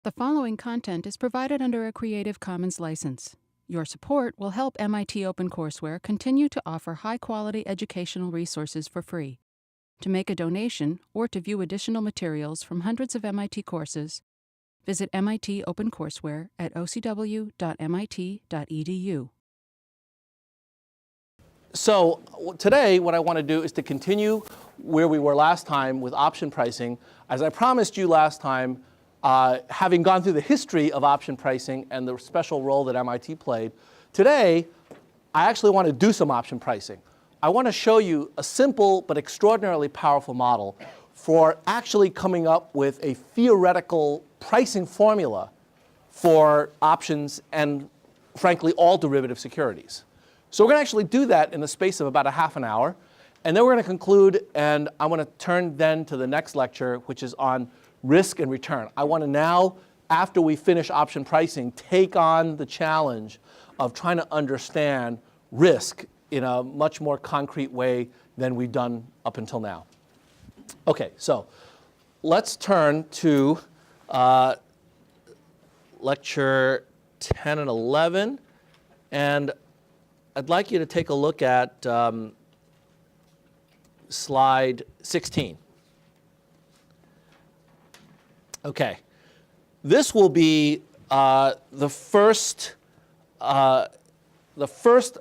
The following content is provided under a Creative Commons license. Your support will help MIT OpenCourseware continue to offer high-quality educational resources for free. To make a donation or to view additional materials from hundreds of MIT courses, visit MIT OpenCourseware at ocw.mit.edu. So today what I want to do is to continue where we were last time with option pricing. As I promised you last time, having gone through the history of option pricing and the special role that MIT played, today I actually want to do some option pricing. I want to show you a simple but extraordinarily powerful model for actually coming up with a theoretical pricing formula for options and, frankly, all derivative securities. So we're going to actually do that in the space of about a half an hour. And then we're going to conclude, and I want to turn then to the next lecture, which is on risk and return. I want to now, after we finish option pricing, take on the challenge of trying to understand risk in a much more concrete way than we've done up until now. OK, so let's turn to lecture 10 and 11. And I'd like you to take a look at slide 16. OK, this will be the first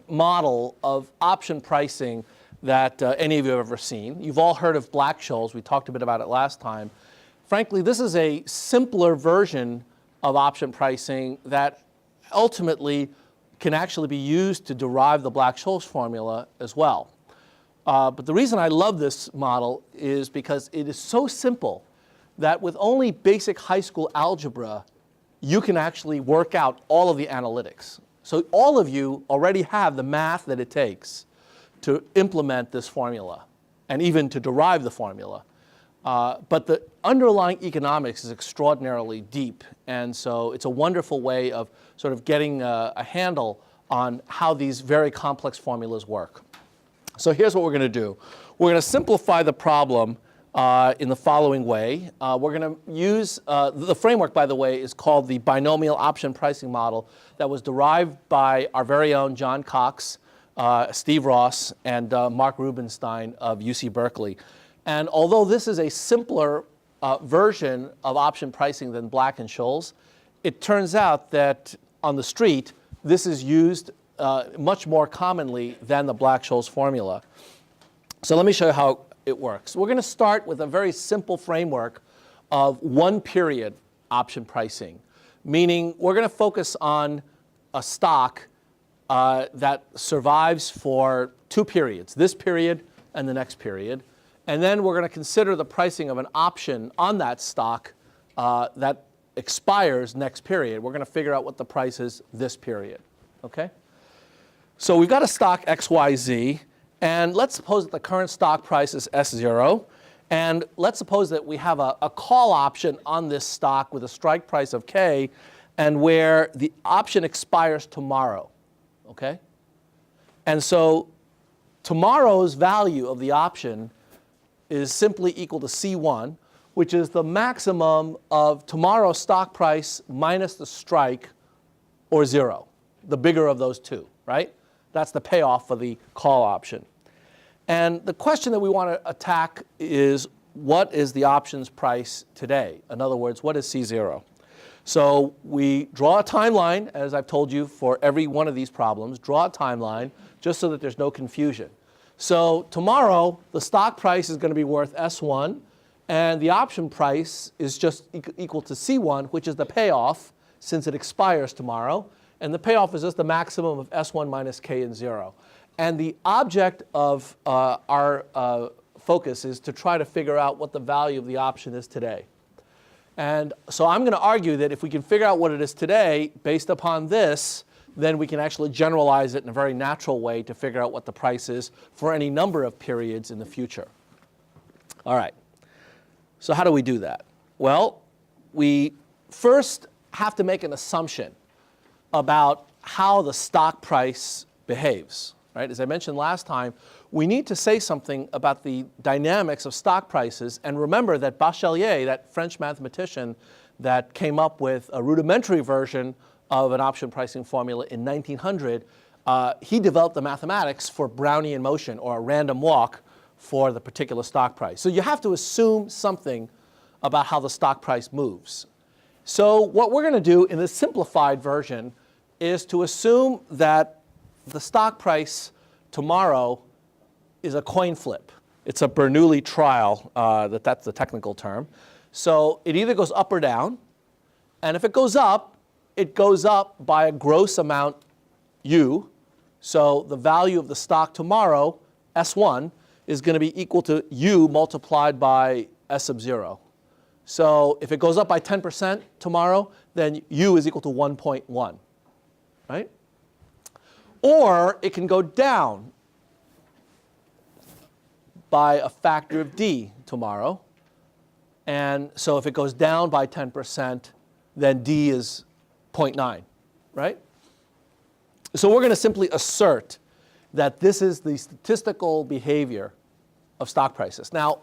model of option pricing that any of you have ever seen. You've all heard of Black-Scholes. We talked a bit about it last time. Frankly, this is a simpler version of option pricing that ultimately can actually be used to derive the Black-Scholes formula as well. But the reason I love this model is because it is so simple that with only basic high school algebra, you can actually work out all of the analytics. So all of you already have the math that it takes to implement this formula and even to derive the formula. But the underlying economics is extraordinarily deep. And so it's a wonderful way of sort of getting a handle on how these very complex formulas work. So here's what we're going to do. We're going to simplify the problem in the following way. We're going to use the framework, by the way, is called the binomial option pricing model that was derived by our very own John Cox, Steve Ross, and Mark Rubenstein of UC Berkeley. And although this is a simpler version of option pricing than Black and Scholes, it turns out that on the street, this is used much more commonly than the Black-Scholes formula. So let me show you how it works. We're going to start with a very simple framework of one period option pricing, meaning we're going to focus on a stock that survives for two periods, this period and the next period. And then we're going to consider the pricing of an option on that stock that expires next period. We're going to figure out what the price is this period. OK? So we've got a stock XYZ. And let's suppose that the current stock price is S0. And let's suppose that we have a call option on this stock with a strike price of K, and where the option expires tomorrow. OK? And so tomorrow's value of the option is simply equal to C1, which is the maximum of tomorrow's stock price minus the strike, or 0, the bigger of those two, right? That's the payoff for the call option. And the question that we want to attack is, what is the option's price today? In other words, what is C0? So we draw a timeline, as I've told you, for every one of these problems. Draw a timeline just so that there's no confusion. So tomorrow, the stock price is going to be worth S1. And the option price is just equal to C1, which is the payoff, since it expires tomorrow. And the payoff is just the maximum of S1 minus K and 0. And the object of our focus is to try to figure out what the value of the option is today. And so I'm going to argue that if we can figure out what it is today based upon this, then we can actually generalize it in a very natural way to figure out what the price is for any number of periods in the future. All right. So how do we do that? Well, we first have to make an assumption about how the stock price behaves. Right? As I mentioned last time, we need to say something about the dynamics of stock prices. And remember that Bachelier, that French mathematician, that came up with a rudimentary version of an option pricing formula in 1900, he developed the mathematics for Brownian motion, or a random walk for the particular stock price. So you have to assume something about how the stock price moves. So what we're going to do in this simplified version is to assume that the stock price tomorrow is a coin flip. It's a Bernoulli trial, that's the technical term. So it either goes up or down, and if it goes up by a gross amount U. So the value of the stock tomorrow, S1, is going to be equal to U multiplied by S sub 0. So if it goes up by 10% tomorrow, then U is equal to 1.1, right? Or it can go down by a factor of D tomorrow. And so if it goes down by 10%, then D is 0.9, right? So we're going to simply assert that this is the statistical behavior of stock prices. Now,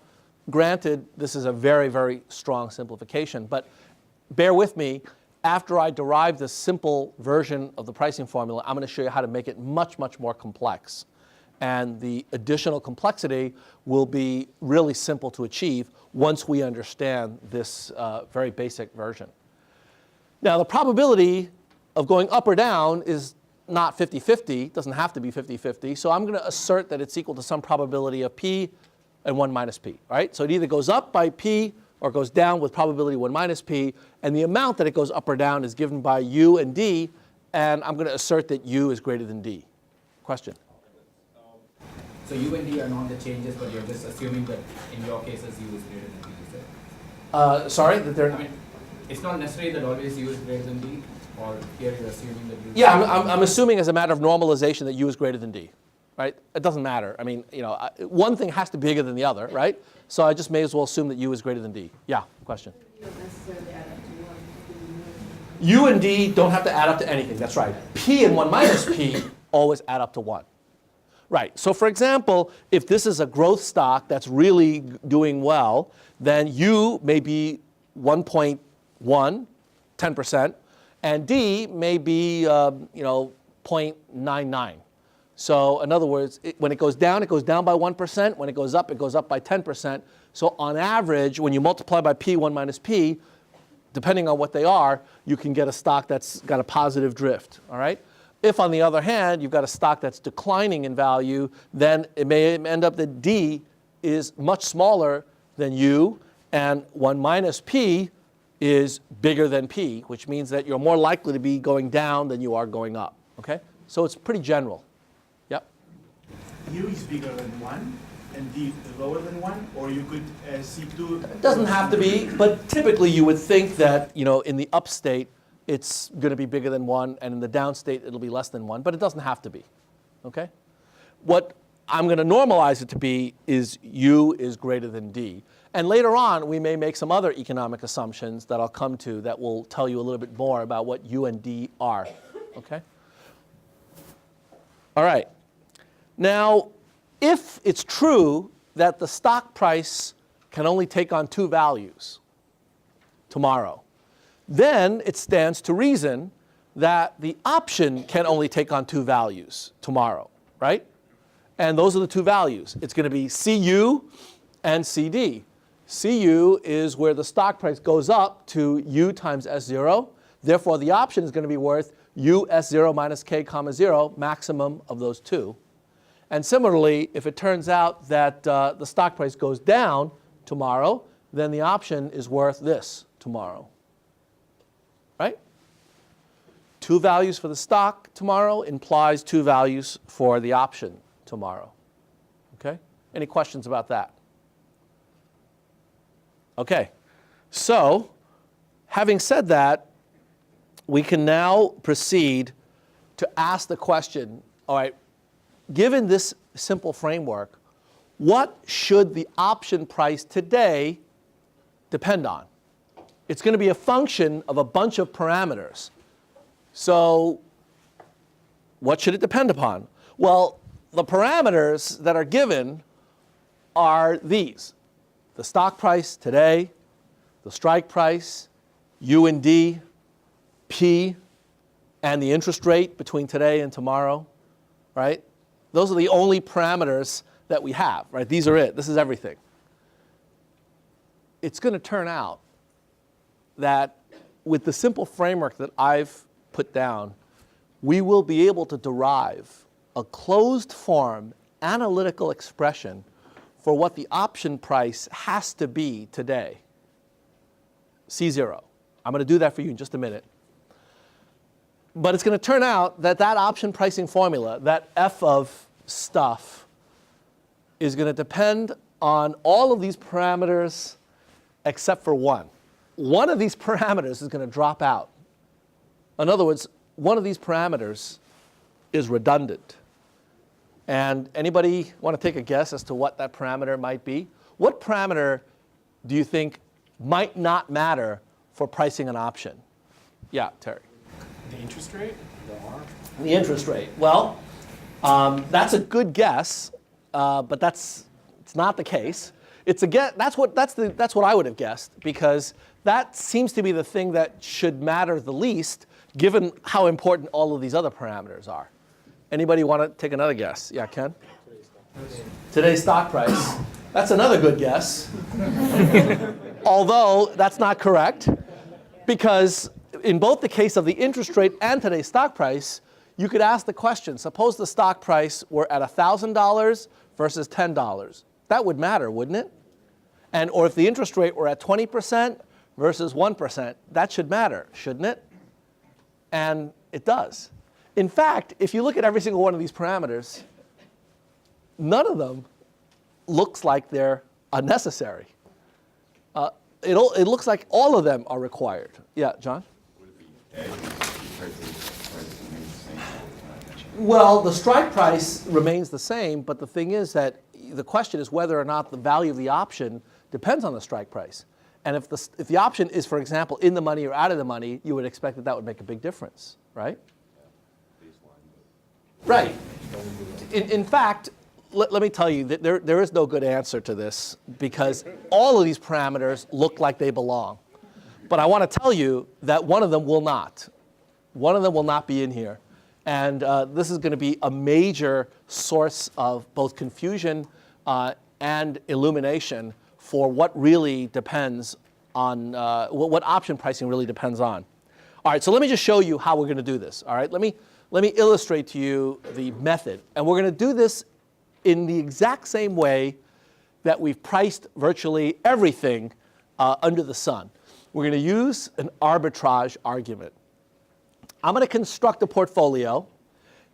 granted, this is a very, very strong simplification, but bear with me. After I derive this simple version of the pricing formula, I'm going to show you how to make it much, much more complex. And the additional complexity will be really simple to achieve once we understand this very basic version. Now, the probability of going up or down is not 50-50. It doesn't have to be 50-50. So I'm going to assert that it's equal to some probability of P and 1 minus P, right? So it either goes up by P or goes down with probability 1 minus P. And the amount that it goes up or down is given by U and D. And I'm going to assert that U is greater than D. Question? So U and D are not the changes, but you're just assuming that in your cases U is greater than D, is it? Sorry? That they're... I mean, it's not necessary that always U is greater than D, or here you're assuming that U is Yeah, I'm assuming as a matter of normalization that U is greater than D, right? It doesn't matter. I mean, you know, one thing has to be bigger than the other, right? So I just may as well assume that U is greater than D. Yeah, question? U and D don't have to add up to anything. That's right. P and 1 minus P always add up to 1. Right. So for example, if this is a growth stock that's really doing well, then U may be 1.1, 10%, and D may be 0.99. So in other words, when it goes down by 1%. When it goes up by 10%. So on average, when you multiply by P, 1 minus P, depending on what they are, you can get a stock that's got a positive drift. All right. If, on the other hand, you've got a stock that's declining in value, then it may end up that D is much smaller than U, and 1 minus P is bigger than P, which means that you're more likely to be going down than you are going up. Okay? So it's pretty general. Yep. U is bigger than 1, and D is lower than 1, or you could see 2. It doesn't have to be, but typically you would think that, you know, in the up state, it's going to be bigger than 1, and in the down state, it'll be less than 1, but it doesn't have to be, okay? What I'm going to normalize it to be is U is greater than D. And later on, we may make some other economic assumptions that I'll come to that will tell you a little bit more about what U and D are, okay? All right. Now, if it's true that the stock price can only take on 2 values tomorrow, then it stands to reason that the option can only take on 2 values tomorrow, right? And those are the 2 values. It's going to be CU and CD. CU is where the stock price goes up to U times S0. Therefore, the option is going to be worth U S0 minus K comma 0, maximum of those 2. And similarly, if it turns out that the stock price goes down tomorrow, then the option is worth this tomorrow. Right? 2 values for the stock tomorrow implies 2 values for the option tomorrow. Okay? Any questions about that? Okay. So, having said that, we can now proceed to ask the question, all right, given this simple framework, what should the option price today depend on? It's going to be a function of a bunch of parameters. So what should it depend upon? Well, the parameters that are given are these: the stock price today, the strike price, U and D, P, and the interest rate between today and tomorrow, right? Those are the only parameters that we have, right? These are it. This is everything. It's going to turn out that with the simple framework that I've put down, we will be able to derive a closed form analytical expression for what the option price has to be today. C0. I'm going to do that for you in just a minute. But it's going to turn out that that option pricing formula, that F of stuff, is going to depend on all of these parameters except for one. One of these parameters is going to drop out. In other words, one of these parameters is redundant. And anybody want to take a guess as to what that parameter might be? What parameter do you think might not matter for pricing an option? Yeah, Terry. The interest rate? The R? The interest rate. Well, that's a good guess, but it's not the case. It's a guess. That's what I would have guessed, because that seems to be the thing that should matter the least, given how important all of these other parameters are. Anybody want to take another guess? Yeah, Ken? Today's stock price. That's another good guess. Although that's not correct, because in both the case of the interest rate and today's stock price, you could ask the question, suppose the stock price were at $1,000 versus $10. That would matter, wouldn't it? Or if the interest rate were at 20% versus 1%, that should matter, shouldn't it? And it does. In fact, if you look at every single one of these parameters, none of them looks like they're unnecessary. It looks like all of them are required. Yeah, John? Well, the strike price remains the same, but the thing is that the question is whether or not the value of the option depends on the strike price. And if the option is, for example, in the money or out of the money, you would expect that that would make a big difference, right? Right. In fact, let me tell you that there is no good answer to this, because all of these parameters look like they belong. But I want to tell you that one of them will not. One of them will not be in here. And this is going to be a major source of both confusion and illumination for what really depends on, what option pricing really depends on. All right, so let me just show you how we're going to do this. All right, let me illustrate to you the method. And we're going to do this in the exact same way that we've priced virtually everything under the sun. We're going to use an arbitrage argument. I'm going to construct a portfolio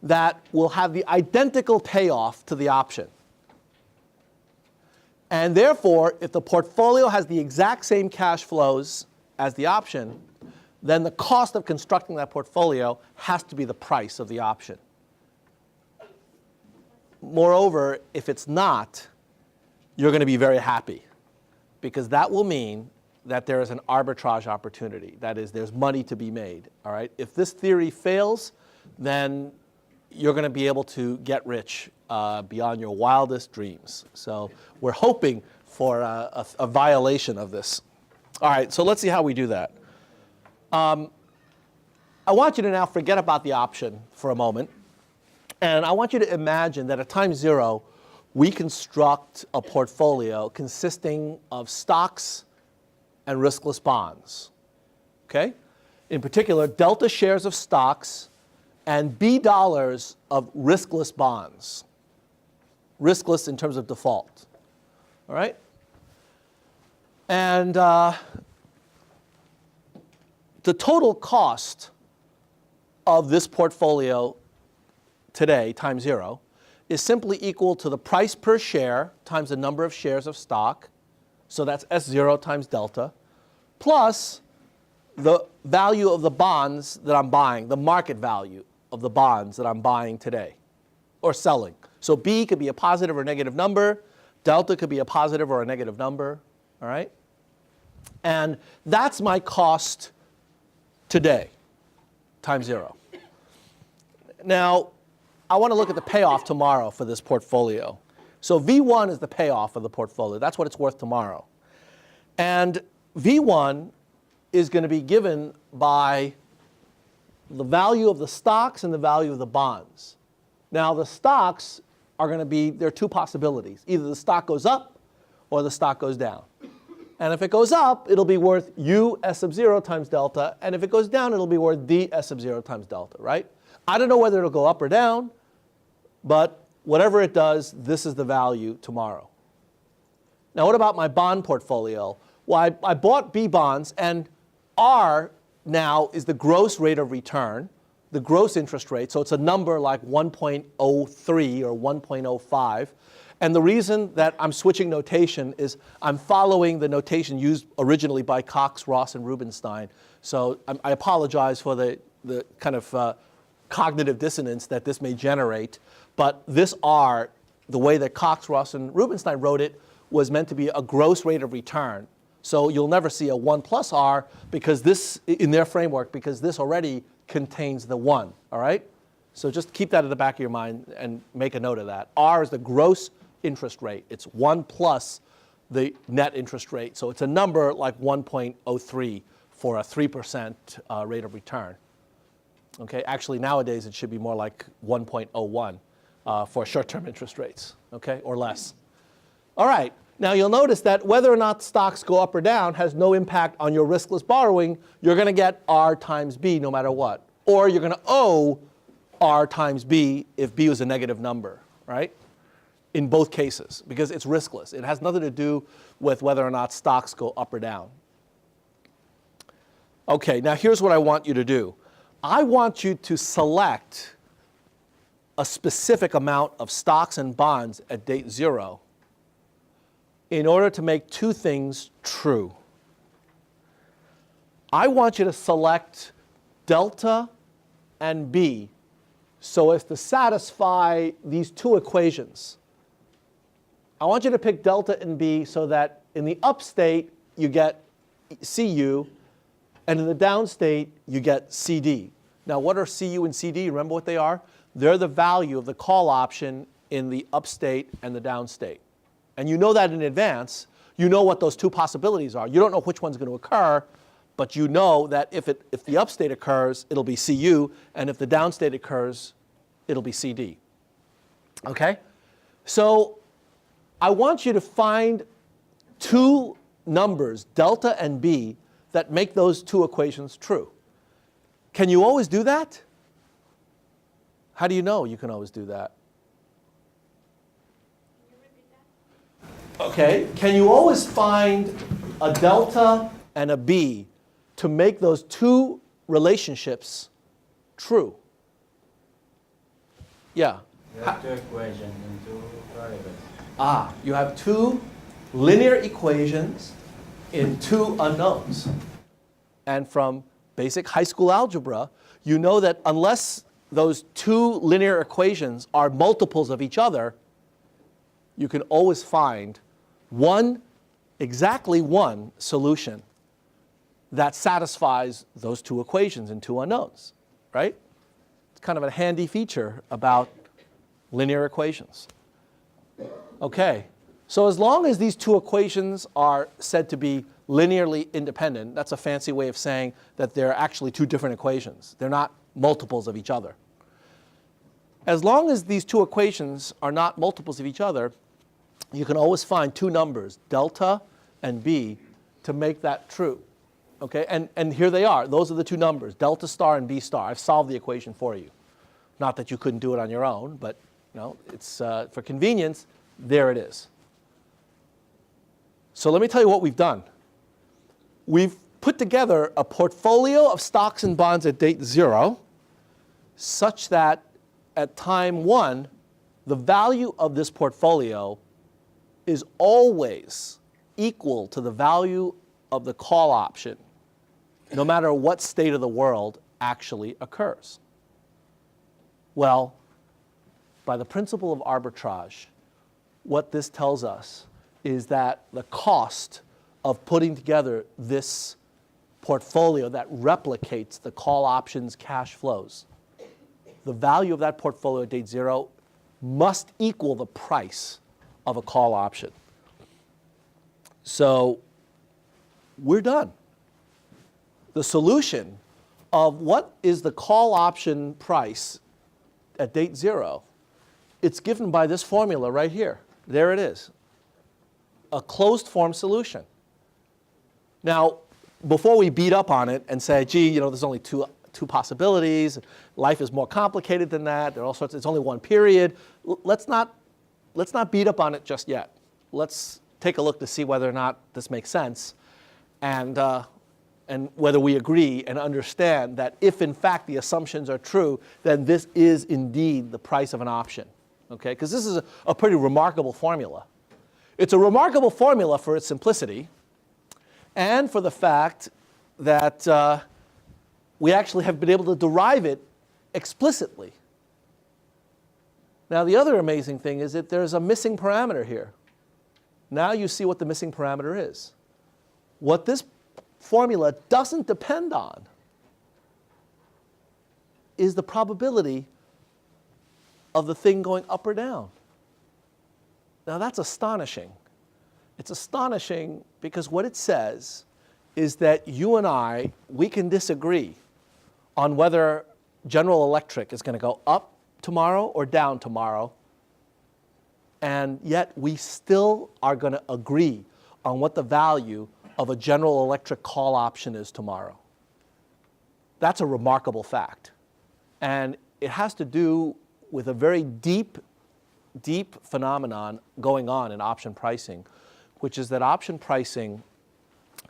that will have the identical payoff to the option. And therefore, if the portfolio has the exact same cash flows as the option, then the cost of constructing that portfolio has to be the price of the option. Moreover, if it's not, you're going to be very happy, because that will mean that there is an arbitrage opportunity. That is, there's money to be made. All right? If this theory fails, then you're going to be able to get rich beyond your wildest dreams. So we're hoping for a violation of this. All right, so let's see how we do that. I want you to now forget about the option for a moment. And I want you to imagine that at time zero, we construct a portfolio consisting of stocks and riskless bonds. Okay? In particular, delta shares of stocks and B dollars of riskless bonds. Riskless in terms of default. All right? And the total cost of this portfolio today, time zero, is simply equal to the price per share times the number of shares of stock. So that's S0 times delta, plus the value of the bonds that I'm buying, the market value of the bonds that I'm buying today or selling. So B could be a positive or negative number. Delta could be a positive or a negative number. All right? And that's my cost today, time zero. Now, I want to look at the payoff tomorrow for this portfolio. So V1 is the payoff of the portfolio. That's what it's worth tomorrow. And V1 is going to be given by the value of the stocks and the value of the bonds. Now, the stocks are going to be, there are two possibilities. Either the stock goes up or the stock goes down. And if it goes up, it'll be worth U S sub 0 times delta. And if it goes down, it'll be worth D S sub 0 times delta, right? I don't know whether it'll go up or down, but whatever it does, this is the value tomorrow. Now, what about my bond portfolio? Well, I bought B bonds, and R now is the gross rate of return, the gross interest rate. So it's a number like 1.03 or 1.05. And the reason that I'm switching notation is I'm following the notation used originally by Cox, Ross, and Rubinstein. So I apologize for the kind of cognitive dissonance that this may generate. But this R, the way that Cox, Ross, and Rubinstein wrote it, was meant to be a gross rate of return. So you'll never see a 1 plus R because this, in their framework, because this already contains the 1, all right? So just keep that at the back of your mind and make a note of that. R is the gross interest rate. It's 1 plus the net interest rate. So it's a number like 1.03 for a 3% rate of return. Okay, actually nowadays it should be more like 1.01 for short-term interest rates, okay, or less. All right, now you'll notice that whether or not stocks go up or down has no impact on your riskless borrowing. You're going to get R times B no matter what. Or you're going to owe R times B if B was a negative number, right? In both cases, because it's riskless. It has nothing to do with whether or not stocks go up or down. Okay, now here's what I want you to do. I want you to select a specific amount of stocks and bonds at date 0 in order to make two things true. I want you to select delta and B so as to satisfy these two equations. I want you to pick delta and B so that in the up state you get CU, and in the down state you get CD. Now, what are CU and CD? Remember what they are? They're the value of the call option in the up state and the down state. And you know that in advance. You know what those two possibilities are. You don't know which one's going to occur, but you know that if the up state occurs, it'll be CU, and if the down state occurs, it'll be CD. Okay? So I want you to find two numbers, delta and B, that make those two equations true. Can you always do that? How do you know you can always do that? Okay, can you always find a delta and a B to make those two relationships true? Yeah. You have two equations and two variables. You have two linear equations in two unknowns. And from basic high school algebra, you know that unless those two linear equations are multiples of each other, you can always find exactly one solution that satisfies those two equations in two unknowns, right? It's kind of a handy feature about linear equations. Okay, so as long as these two equations are said to be linearly independent, that's a fancy way of saying that they're actually two different equations. They're not multiples of each other. As long as these two equations are not multiples of each other, you can always find two numbers, delta and B, to make that true. Okay, and here they are. Those are the two numbers, delta star and B star. I've solved the equation for you. Not that you couldn't do it on your own, but it's for convenience, there it is. So let me tell you what we've done. We've put together a portfolio of stocks and bonds at date 0 such that at time 1, the value of this portfolio is always equal to the value of the call option, no matter what state of the world actually occurs. Well, by the principle of arbitrage, what this tells us is that the cost of putting together this portfolio that replicates the call option's cash flows, the value of that portfolio at date 0 must equal the price of a call option. So we're done. the solution of what is the call option price at date 0, it's given by this formula right here. There it is, a closed form solution. Now, before we beat up on it and say, gee, you know, there's only two possibilities, life is more complicated than that, there are all sorts, it's only one period, let's not beat up on it just yet. Let's take a look to see whether or not this makes sense, and whether we agree and understand that if in fact the assumptions are true, then this is indeed the price of an option. Okay? Because this is a pretty remarkable formula. It's a remarkable formula for its simplicity and for the fact that we actually have been able to derive it explicitly. Now, the other amazing thing is that there's a missing parameter here. Now you see what the missing parameter is. What this formula doesn't depend on is the probability of the thing going up or down. Now that's astonishing. It's astonishing because what it says is that you and I, we can disagree on whether General Electric is going to go up tomorrow or down tomorrow, and yet we still are going to agree on what the value of a General Electric call option is tomorrow. That's a remarkable fact. And it has to do with a very deep phenomenon going on in option pricing, which is that option pricing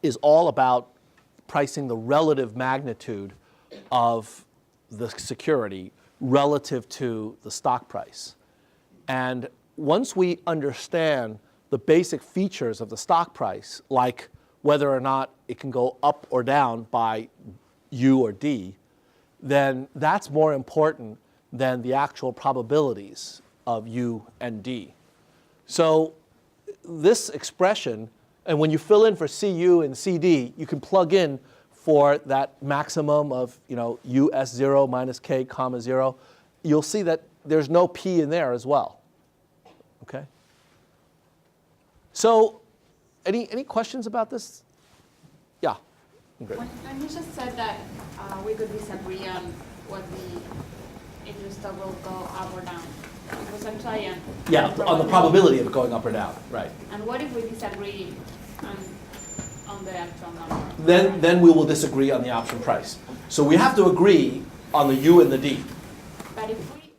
is all about pricing the relative magnitude of the security relative to the stock price. And once we understand the basic features of the stock price, like whether or not it can go up or down by U or D, then that's more important than the actual probabilities of U and D. So this expression, and when you fill in for CU and CD, you can plug in for that maximum of, you know, US0 minus K comma 0. You'll see that there's no P in there as well. Okay? So any questions about this? Yeah. Great. When you just said that we could disagree on what the interest rate will go up or down, it was actually On the probability of it going up or down, right. And what if we disagree on the actual number? Then we will disagree on the option price. So we have to agree on the U and the D. But if we,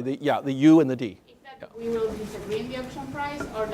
the U and the D. if that we will disagree in the option price, or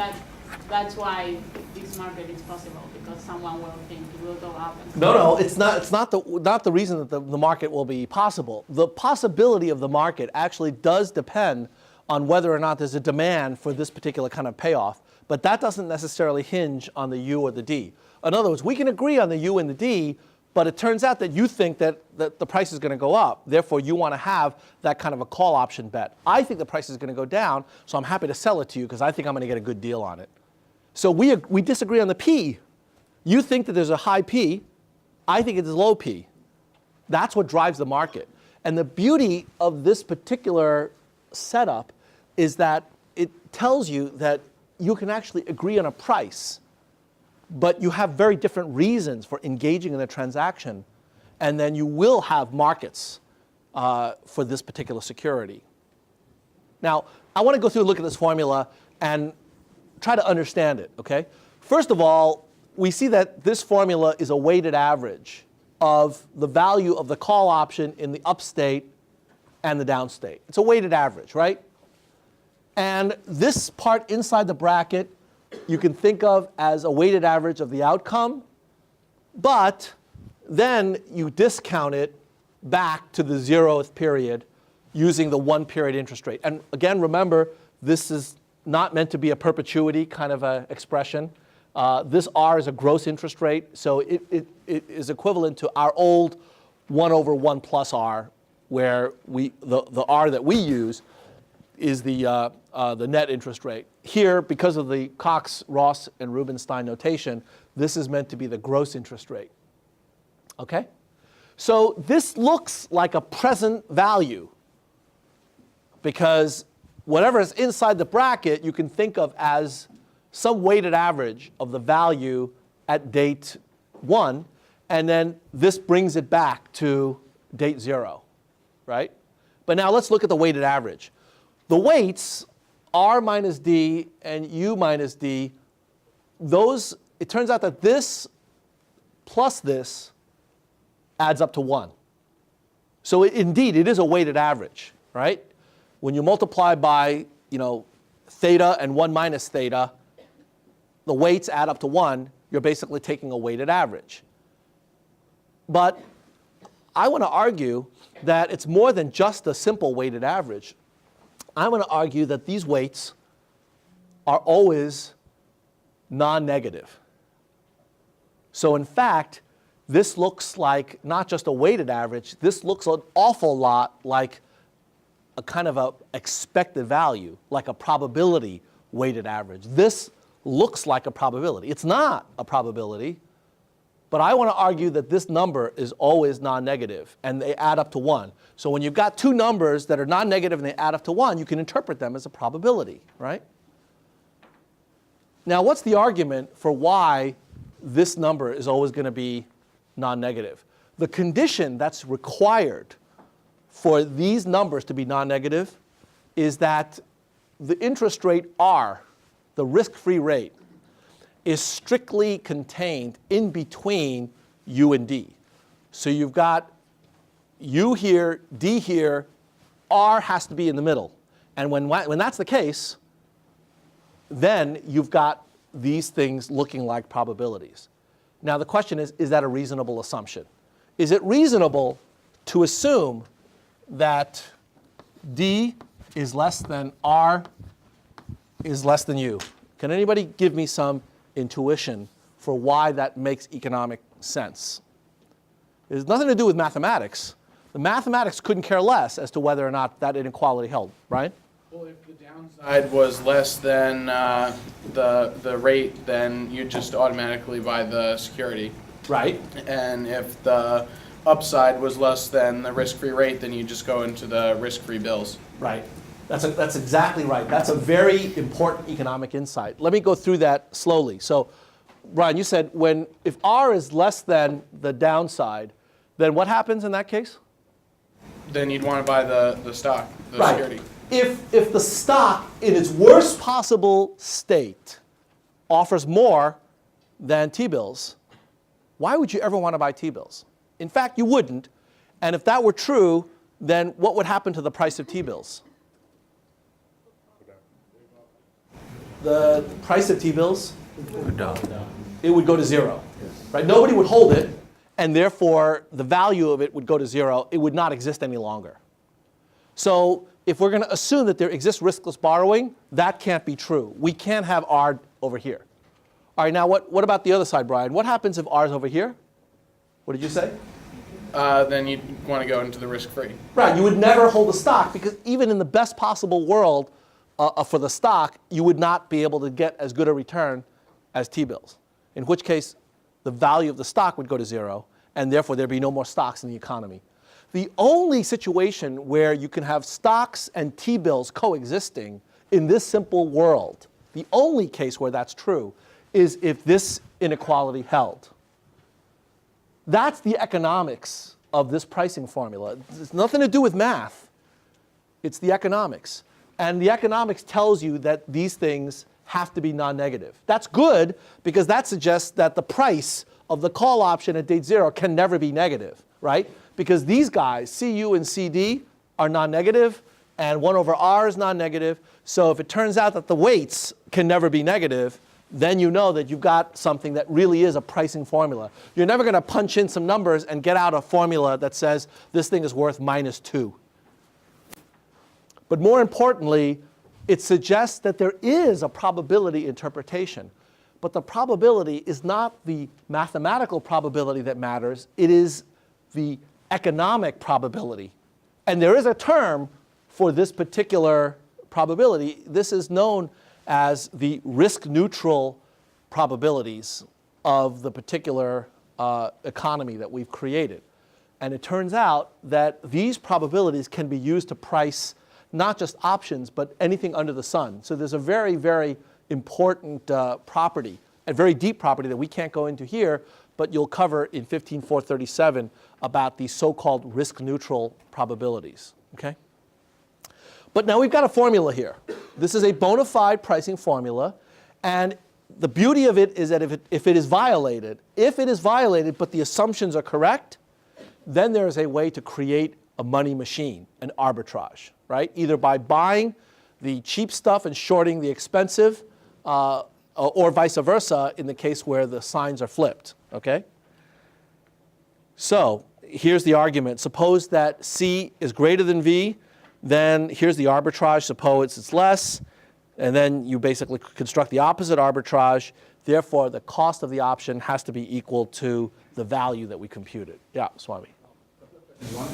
that's why this market is possible, because someone will think it will go up. And No, it's not the reason that the market will be possible. The possibility of the market actually does depend on whether or not there's a demand for this particular kind of payoff, but that doesn't necessarily hinge on the U or the D. In other words, we can agree on the U and the D, but it turns out that you think that the price is going to go up. Therefore, you want to have that kind of a call option bet. I think the price is going to go down, so I'm happy to sell it to you because I think I'm going to get a good deal on it. So we disagree on the P. You think that there's a high P. I think it's low P. That's what drives the market. And the beauty of this particular setup is that it tells you that you can actually agree on a price, but you have very different reasons for engaging in the transaction, and then you will have markets for this particular security. Now, I want to go through and look at this formula and try to understand it, okay? First of all, we see that this formula is a weighted average of the value of the call option in the upstate and the downstate. It's a weighted average, right? And this part inside the bracket you can think of as a weighted average of the outcome, but then you discount it back to the 0th period using the 1 period interest rate. And again, remember, this is not meant to be a perpetuity kind of a expression. This R is a gross interest rate, so it is equivalent to our old 1 over 1 plus R, where the R that we use is the net interest rate. Here, because of the Cox, Ross, and Rubinstein notation, this is meant to be the gross interest rate. Okay? So this looks like a present value because whatever is inside the bracket you can think of as some weighted average of the value at date 1, and then this brings it back to date 0, right? But now let's look at the weighted average. The weights, R minus D and U minus D, those, it turns out that this plus this adds up to 1. So indeed, it is a weighted average, right? When you multiply by, theta and 1 minus theta, the weights add up to 1. You're basically taking a weighted average. But I want to argue that it's more than just a simple weighted average. I want to argue that these weights are always non-negative. So in fact, this looks like not just a weighted average, this looks an awful lot like a kind of a expected value, like a probability weighted average. This looks like a probability. It's not a probability, but I want to argue that this number is always non-negative, and they add up to 1. So when you've got two numbers that are non-negative and they add up to 1, you can interpret them as a probability, right? Now, what's the argument for why this number is always going to be non-negative? The condition that's required for these numbers to be non-negative is that the interest rate R, the risk-free rate, is strictly contained in between U and D. So you've got U here, D here, R has to be in the middle. And when that's the case, then you've got these things looking like probabilities. Now the question is that a reasonable assumption? Is it reasonable to assume that D is less than R is less than U? Can anybody give me some intuition for why that makes economic sense? It has nothing to do with mathematics. The mathematics couldn't care less as to whether or not that inequality held, right? Well, if the downside was less than the rate, then you just automatically buy the security. Right. And if the upside was less than the risk-free rate, then you just go into the risk-free bills. Right. That's exactly right. That's a very important economic insight. Let me go through that slowly. So, Brian, you said if R is less than the downside, then what happens in that case? Then you'd want to buy the stock, the Right. security. If the stock in its worst possible state offers more than T-bills, why would you ever want to buy T-bills? In fact, you wouldn't. And if that were true, then what would happen to the price of T-bills? The price of T-bills? It would go to 0. Right? Nobody would hold it, and therefore the value of it would go to 0. It would not exist any longer. So if we're going to assume that there exists riskless borrowing, that can't be true. We can't have R over here. All right, now what about the other side, Brian? What happens if R is over here? What did you say? Then you'd want to go into the risk-free. Right, you would never hold a stock because even in the best possible world for the stock, you would not be able to get as good a return as T-bills. In which case, the value of the stock would go to 0, and therefore there'd be no more stocks in the economy. The only situation where you can have stocks and T-bills coexisting in this simple world, the only case where that's true, is if this inequality held. That's the economics of this pricing formula. It's nothing to do with math. It's the economics. And the economics tells you that these things have to be non-negative. That's good because that suggests that the price of the call option at date 0 can never be negative, right? Because these guys, CU and CD, are non-negative, and 1 over R is non-negative. So if it turns out that the weights can never be negative, then you know that you've got something that really is a pricing formula. You're never going to punch in some numbers and get out a formula that says this thing is worth -2. But more importantly, it suggests that there is a probability interpretation. But the probability is not the mathematical probability that matters. It is the economic probability. And there is a term for this particular probability. This is known as the risk-neutral probabilities of the particular economy that we've created. And it turns out that these probabilities can be used to price not just options, but anything under the sun. So there's a very, very important property, a very deep property that we can't go into here, but you'll cover in 15.437 about the so-called risk-neutral probabilities, okay? But now we've got a formula here. This is a bona fide pricing formula, and the beauty of it is that if it is violated, but the assumptions are correct, then there is a way to create a money machine, an arbitrage, right? Either by buying the cheap stuff and shorting the expensive, or vice versa in the case where the signs are flipped, okay? So here's the argument. Suppose that C is greater than V, then here's the arbitrage. Suppose it's less, and then you basically construct the opposite arbitrage. Therefore, the cost of the option has to be equal to the value that we computed. Yeah, Swami. One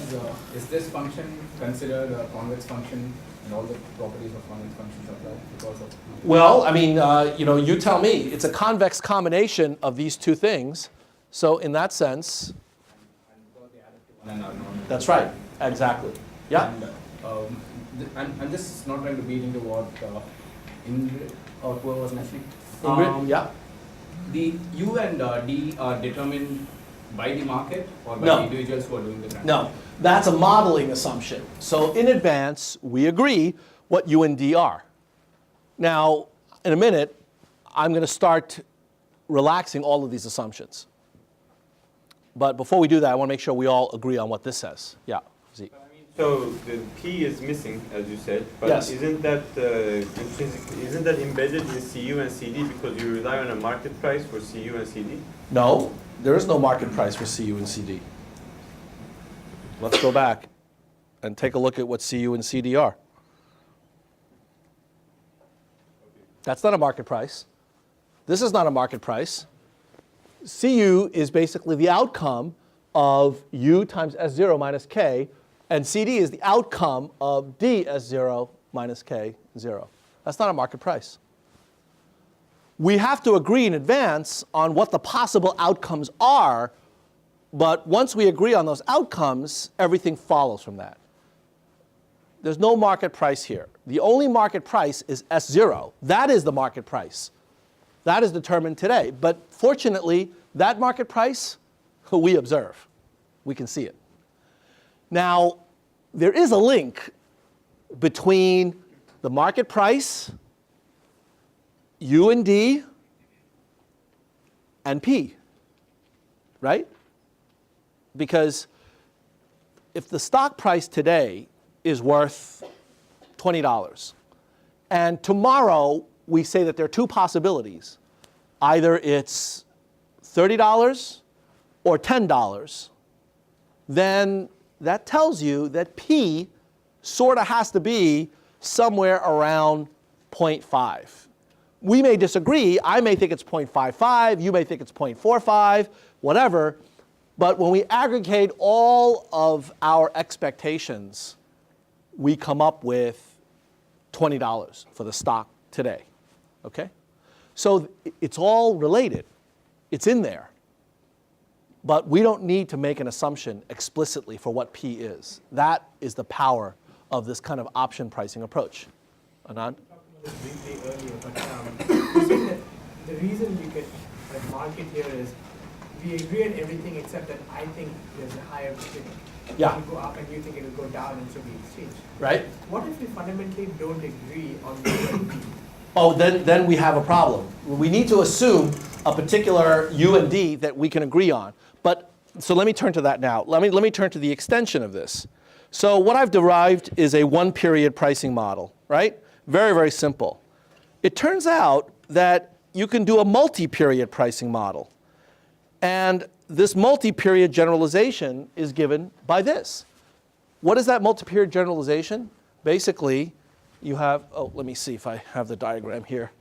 is this function considered a convex function and all the properties of convex functions apply because of? Well, I mean, you tell me. It's a convex combination of these two things. So in that sense, that's right. Exactly. Yeah. And I'm just not trying to beat into what Ingrid or whoever was mentioning. Ingrid, yeah. The U and D are determined by the market or by No. the individuals who are doing the transaction? No, that's a modeling assumption. So in advance, we agree what U and D are. Now, in a minute, I'm going to start relaxing all of these assumptions. But before we do that, I want to make sure we all agree on what this says. Yeah, Z. So the P is missing, as you said, but Yes. isn't that embedded in CU and CD because you rely on a market price for CU and CD? No, there is no market price for CU and CD. Let's go back and take a look at what CU and CD are. That's not a market price. This is not a market price. CU is basically the outcome of U times S0 minus K, and CD is the outcome of D S0 minus K0. That's not a market price. We have to agree in advance on what the possible outcomes are, but once we agree on those outcomes, everything follows from that. There's no market price here. The only market price is S0. That is the market price. That is determined today. But fortunately, that market price, we observe. We can see it. Now, there is a link between the market price, U and D, and P, right? Because if the stock price today is worth $20, and tomorrow we say that there are two possibilities, either it's $30 or $10, then that tells you that P sort of has to be somewhere around 0.5. We may disagree. I may think it's 0.55. You may think it's 0.45, whatever. But when we aggregate all of our expectations, we come up with $20 for the stock today. Okay? So it's all related. It's in there. But we don't need to make an assumption explicitly for what P is. That is the power of this kind of option pricing approach. Anand? Briefly earlier, but you said that the reason you get a market here is we agree on everything except that I think there's a higher bid. Yeah. It will go up and you think it will go down and so we exchange. Right? What if we fundamentally don't agree on the Oh, then we have a problem. We need to assume a particular U and D that we can agree on. But so let me turn to that now. Let me turn to the extension of this. So what I've derived is a one-period pricing model, right? Very, very simple. It turns out that you can do a multi-period pricing model. And this multi-period generalization is given by this. What is that multi-period generalization? Basically, you have, let me see if I have the diagram here.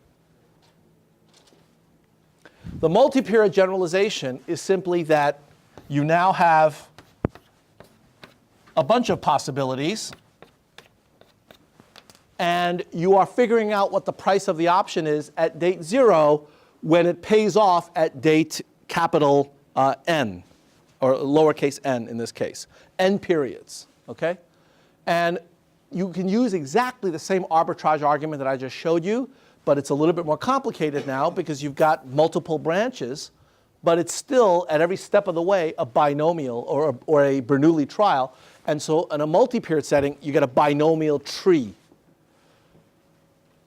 The multi-period generalization is simply that you now have a bunch of possibilities, and you are figuring out what the price of the option is at date 0 when it pays off at date capital N, or lowercase n in this case, n periods, okay? And you can use exactly the same arbitrage argument that I just showed you, but it's a little bit more complicated now because you've got multiple branches but it's still, at every step of the way, a binomial or a Bernoulli trial. And so in a multi-period setting, you get a binomial tree.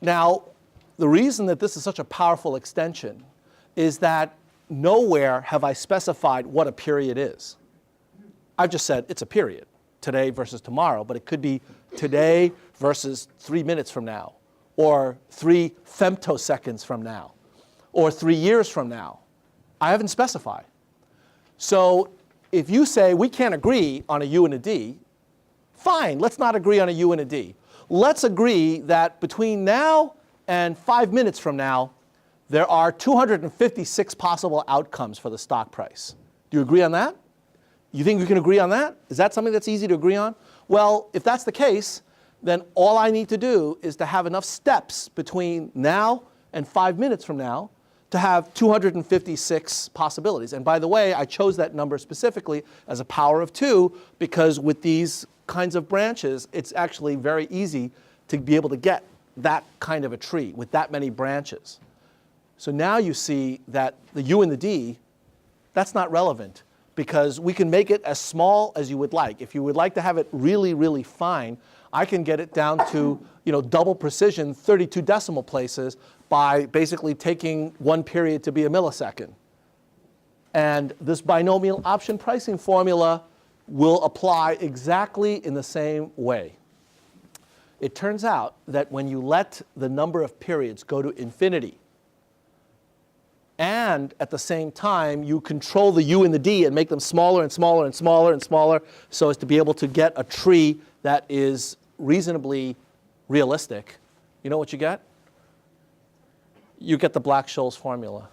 Now, the reason that this is such a powerful extension is that nowhere have I specified what a period is. I've just said it's a period, today versus tomorrow, but it could be today versus 3 minutes from now, or 3 femtoseconds from now, or 3 years from now. I haven't specified. So if you say we can't agree on a U and a D, fine, let's not agree on a U and a D. Let's agree that between now and 5 minutes from now, there are 256 possible outcomes for the stock price. Do you agree on that? You think we can agree on that? Is that something that's easy to agree on? Well, if that's the case, then all I need to do is to have enough steps between now and 5 minutes from now to have 256 possibilities. And by the way, I chose that number specifically as a power of 2 because with these kinds of branches, it's actually very easy to be able to get that kind of a tree with that many branches. So now you see that the U and the D, that's not relevant because we can make it as small as you would like. If you would like to have it really, really fine, I can get it down to double precision, 32 decimal places by basically taking 1 period to be a millisecond. And this binomial option pricing formula will apply exactly in the same way. It turns out that when you let the number of periods go to infinity, and at the same time you control the U and the D and make them smaller and smaller and smaller and smaller so as to be able to get a tree that is reasonably realistic, you know what you get? You get the Black-Scholes formula.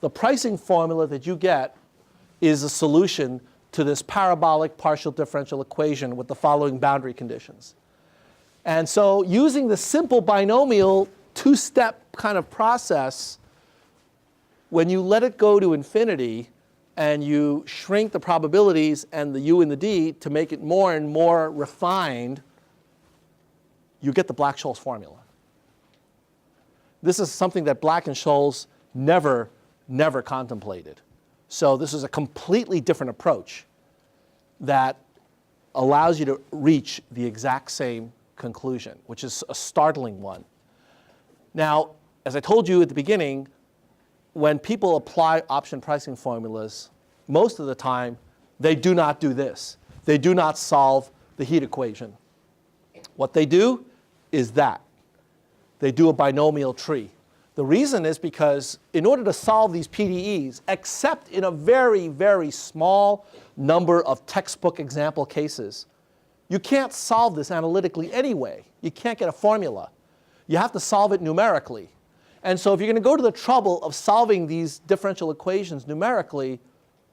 The pricing formula that you get is a solution to this parabolic partial differential equation with the following boundary conditions. And so using the simple binomial 2-step kind of process, when you let it go to infinity and you shrink the probabilities and the U and the D to make it more and more refined, you get the Black-Scholes formula. This is something that Black and Scholes never contemplated. So this is a completely different approach that allows you to reach the exact same conclusion, which is a startling one. Now, as I told you at the beginning, when people apply option pricing formulas, most of the time, they do not do this. They do not solve the heat equation. What they do is that. They do a binomial tree. The reason is because in order to solve these PDEs, except in a very, very small number of textbook example cases, you can't solve this analytically anyway. You can't get a formula. You have to solve it numerically. And so if you're going to go to the trouble of solving these differential equations numerically,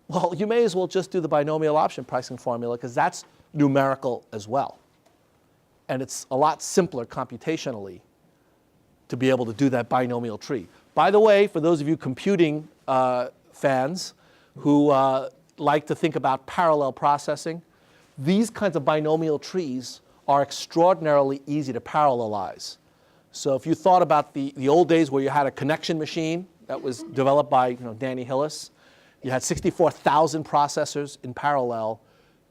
well, you may as well just do the binomial option pricing formula because that's numerical as well. And it's a lot simpler computationally to be able to do that binomial tree. By the way, for those of you computing fans who like to think about parallel processing, these kinds of binomial trees are extraordinarily easy to parallelize. So if you thought about the old days where you had a connection machine that was developed by Danny Hillis, you had 64,000 processors in parallel,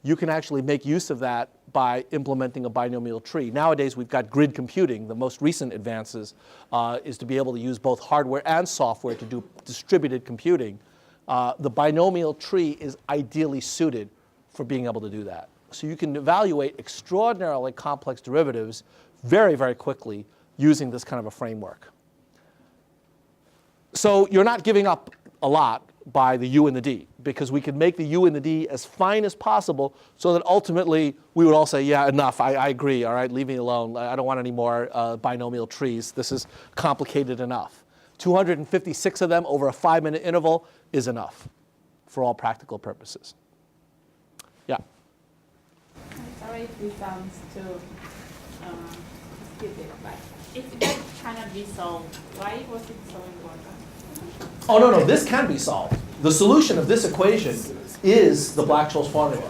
you can actually make use of that by implementing a binomial tree. Nowadays, we've got grid computing. The most recent advances is to be able to use both hardware and software to do distributed computing. The binomial tree is ideally suited for being able to do that. So you can evaluate extraordinarily complex derivatives very, very quickly using this kind of a framework. So you're not giving up a lot by the U and the D, because we can make the U and the D as fine as possible so that ultimately we would all say, yeah, enough, I agree, all right, leave me alone. I don't want any more binomial trees. This is complicated enough. 256 of them over a 5-minute interval is enough for all practical purposes. Yeah? Sorry if this sounds too stupid, but if that cannot be solved, why was it so important? Oh, no, this can be solved. The solution of this equation is the Black-Scholes formula.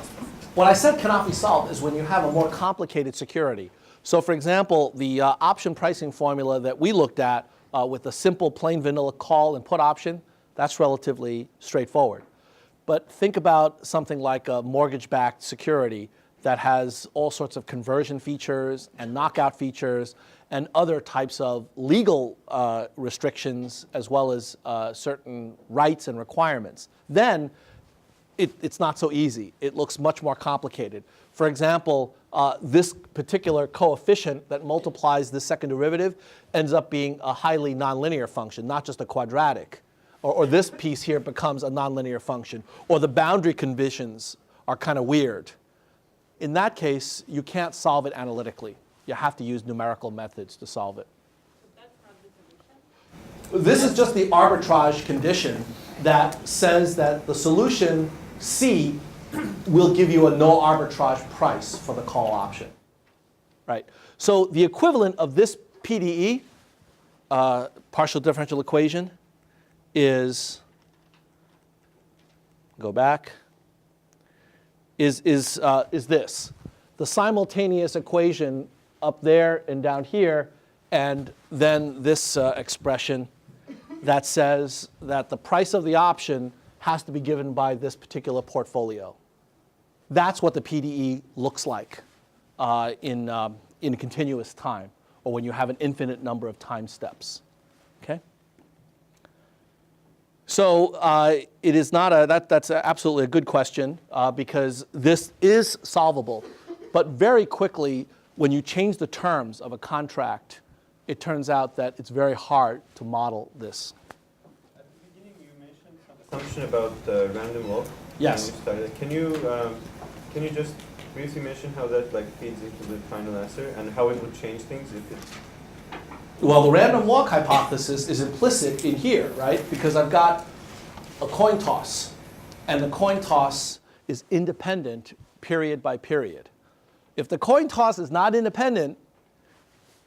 What I said cannot be solved is when you have a more complicated security. So for example, the option pricing formula that we looked at with the simple plain vanilla call and put option, That's relatively straightforward. But think about something like a mortgage-backed security that has all sorts of conversion features and knockout features and other types of legal restrictions as well as certain rights and requirements. Then it's not so easy. It looks much more complicated. For example, this particular coefficient that multiplies the second derivative ends up being a highly nonlinear function, not just a quadratic. Or this piece here becomes a nonlinear function. Or the boundary conditions are kind of weird. In that case, you can't solve it analytically. You have to use numerical methods to solve it. This is just the arbitrage condition that says that the solution C will give you a no arbitrage price for the call option. Right? So the equivalent of this PDE, partial differential equation, is, go back, is this. The simultaneous equation up there and down here, and then this expression that says that the price of the option has to be given by this particular portfolio. That's what the PDE looks like in continuous time, or when you have an infinite number of time steps. Okay? So it is not that's absolutely a good question because this is solvable. But very quickly, when you change the terms of a contract, it turns out that it's very hard to model this. At the beginning, you mentioned some assumption about the random walk. Yes. Can you just briefly mention how that feeds into the final answer and how it would change things if it's... Well, the random walk hypothesis is implicit in here, right? Because I've got a coin toss, and the coin toss is independent period by period. If the coin toss is not independent,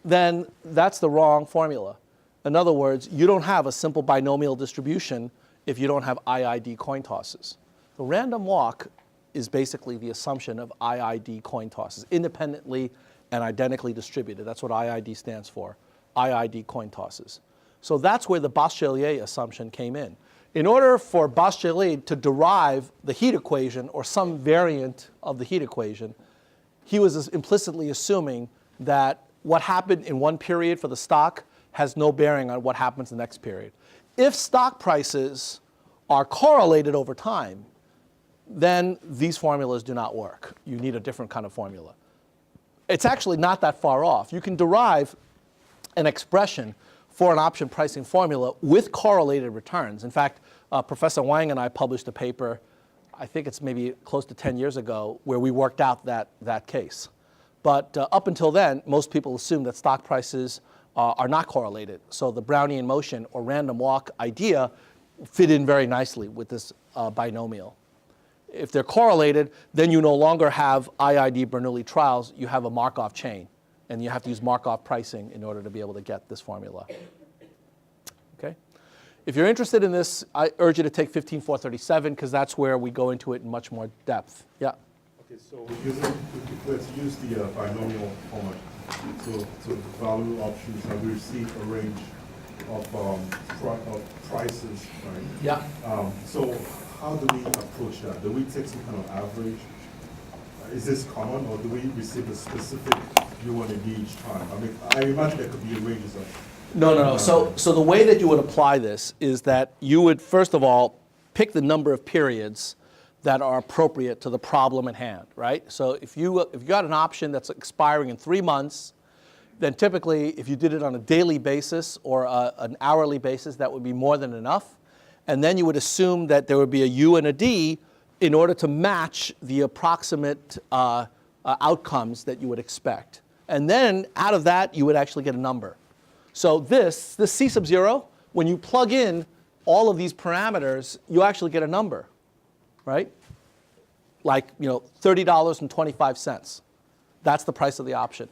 then that's the wrong formula. In other words, you don't have a simple binomial distribution if you don't have IID coin tosses. The random walk is basically the assumption of IID coin tosses, independently and identically distributed. That's what IID stands for. IID coin tosses. So that's where the Bachelier assumption came in. In order for Bachelier to derive the heat equation or some variant of the heat equation, he was implicitly assuming that what happened in one period for the stock has no bearing on what happens in the next period. If stock prices are correlated over time, then these formulas do not work. You need a different kind of formula. It's actually not that far off. You can derive an expression for an option pricing formula with correlated returns. In fact, Professor Wang and I published a paper, I think it's maybe close to 10 years ago, where we worked out that case. But up until then, most people assume that stock prices are not correlated. So the Brownian motion or random walk idea fit in very nicely with this binomial. If they're correlated, then you no longer have IID Bernoulli trials, you have a Markov chain. And you have to use Markov pricing in order to be able to get this formula. Okay? If you're interested in this, I urge you to take 15437 because that's where we go into it in much more depth. Yeah? Okay, so let's use the binomial format. So value options, and we receive a range of prices, right? Yeah. So how do we approach that? Do we take some kind of average? Is this common, or do we receive a specific U1AD each time? I mean, I imagine there could be ranges of... No. So the way that you would apply this is that you would, first of all, pick the number of periods that are appropriate to the problem at hand, right? So if you got an option that's expiring in 3 months, then typically if you did it on a daily basis or an hourly basis, that would be more than enough. And then you would assume that there would be a U and a D in order to match the approximate outcomes that you would expect. And then out of that, you would actually get a number. So this C sub 0, when you plug in all of these parameters, you actually get a number, right? Like, $30.25. That's the price of the option.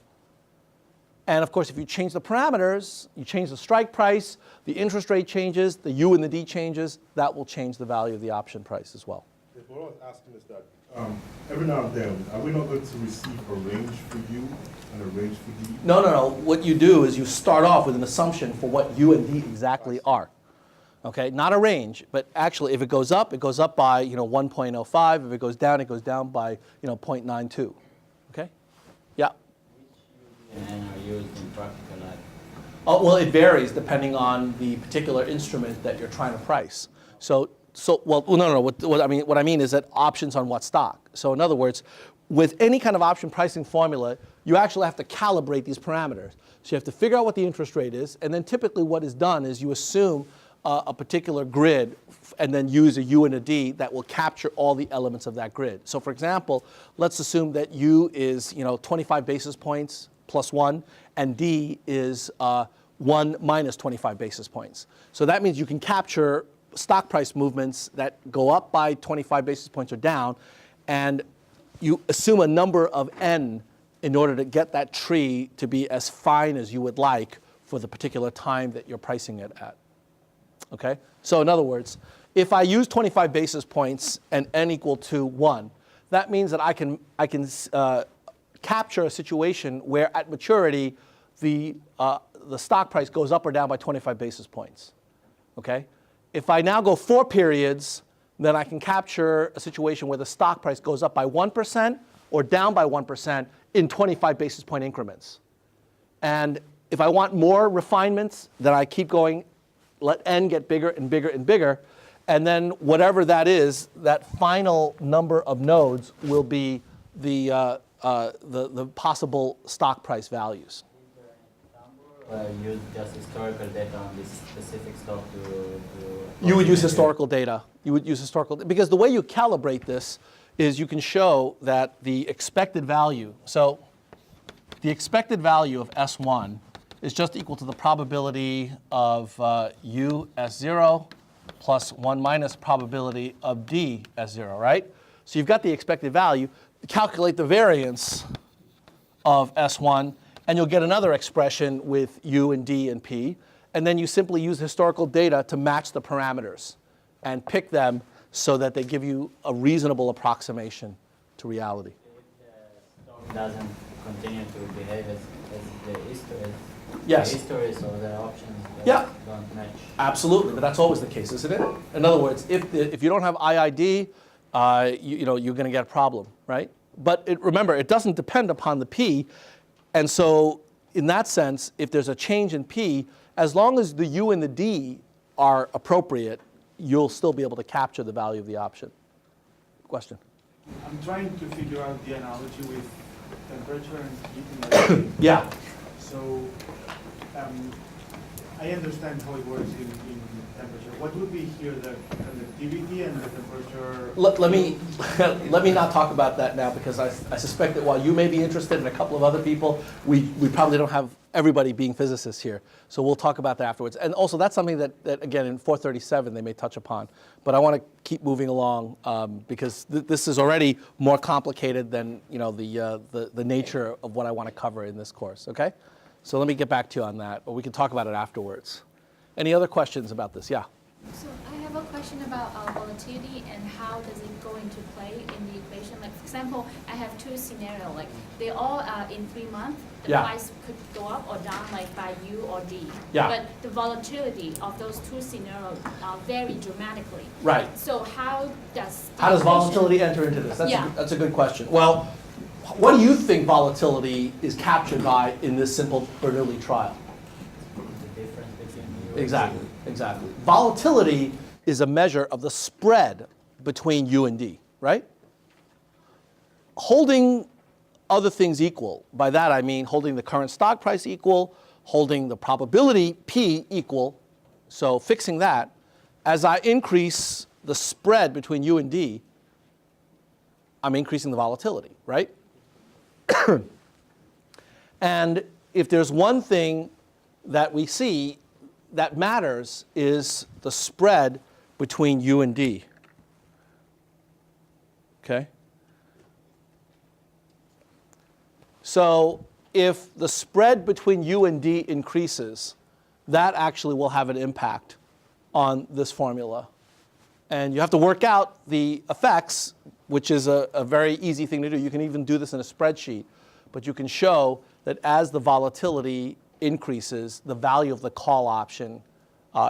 And of course, if you change the parameters, you change the strike price, the interest rate changes, the U and the D changes, that will change the value of the option price as well. What I was asking is that every now and then, are we not going to receive a range for U and a range for D? No. What you do is you start off with an assumption for what U and D exactly are. Okay, not a range, but actually if it goes up by 1.05. If it goes down by 0.92. Okay, yeah. And are used in practical life? Oh, well, it varies depending on the particular instrument that you're trying to price. No. What I mean is that options on what stock. So in other words, with any kind of option pricing formula, you actually have to calibrate these parameters. So you have to figure out what the interest rate is, and then typically what is done is you assume a particular grid and then use a U and a D that will capture all the elements of that grid. So for example, let's assume that U is 25 basis points plus 1, and D is 1 minus 25 basis points. So that means you can capture stock price movements that go up by 25 basis points or down, and you assume a number of n in order to get that tree to be as fine as you would like for the particular time that you're pricing it at. Okay? So in other words, if I use 25 basis points and n equal to 1, that means that I can capture a situation where at maturity the stock price goes up or down by 25 basis points. Okay? If I now go 4 periods, then I can capture a situation where the stock price goes up by 1% or down by 1% in 25 basis point increments. And if I want more refinements, then I keep going, let n get bigger and bigger and bigger, and then whatever that is, that final number of nodes will be the possible stock price values. Use just historical data on this specific stock to You would use historical data. You would use historical data. Because the way you calibrate this is you can show that the expected value, so the expected value of S1 is just equal to the probability of U S0 plus 1 minus probability of D S0, right? So you've got the expected value. Calculate the variance of S1, and you'll get another expression with U and D and P. And then you simply use historical data to match the parameters and pick them so that they give you a reasonable approximation to reality. If the stock doesn't continue to behave as the history, Yes. the histories or the options Yeah. don't match. Absolutely, but that's always the case, isn't it? In other words, if you don't have IID, you're going to get a problem, right? But remember, it doesn't depend upon the P. And so in that sense, if there's a change in P, as long as the U and the D are appropriate, you'll still be able to capture the value of the option. Question? I'm trying to figure out the analogy with temperature and heat in the day. Yeah. So I understand how it works in temperature. What would be here the conductivity and the temperature? Let me not talk about that now, because I suspect that while you may be interested and a couple of other people, we probably don't have everybody being physicists here. So we'll talk about that afterwards. And also that's something that again in 437 they may touch upon. But I want to keep moving along because this is already more complicated than the nature of what I want to cover in this course. Okay? So let me get back to you on that, or we can talk about it afterwards. Any other questions about this? Yeah. So I have a question about volatility and how does it go into play in the equation. Like for example, I have two scenarios. Like they all in 3 months, the Yeah. price could go up or down, like by U or D. Yeah. But the volatility of those two scenarios vary dramatically. Right. So how does How does volatility enter into this? Yeah. That's a good question. Well, what do you think volatility is captured by in this simple Bernoulli trial? The difference between you Exactly, exactly. Volatility is a measure of the spread between U and D, right? Holding other things equal, by that I mean holding the current stock price equal, holding the probability P equal, so fixing that, as I increase the spread between U and D, I'm increasing the volatility, right? And if there's one thing that we see that matters is the spread between U and D. Okay? So if the spread between U and D increases, that actually will have an impact on this formula. And you have to work out the effects, which is a very easy thing to do. You can even do this in a spreadsheet. But you can show that as the volatility increases, the value of the call option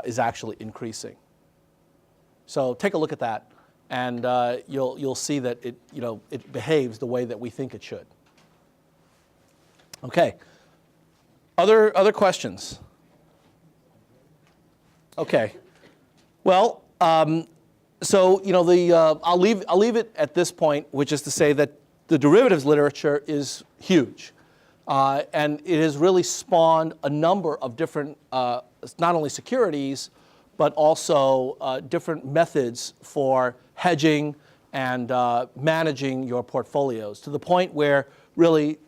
is actually increasing. So take a look at that, and you'll see that it behaves the way that we think it should. Okay. Other questions? Okay. Well, so I'll leave it at this point, which is to say that the derivatives literature is huge, and it has really spawned a number of different, not only securities, but also different methods for hedging and managing your portfolios, to the point where really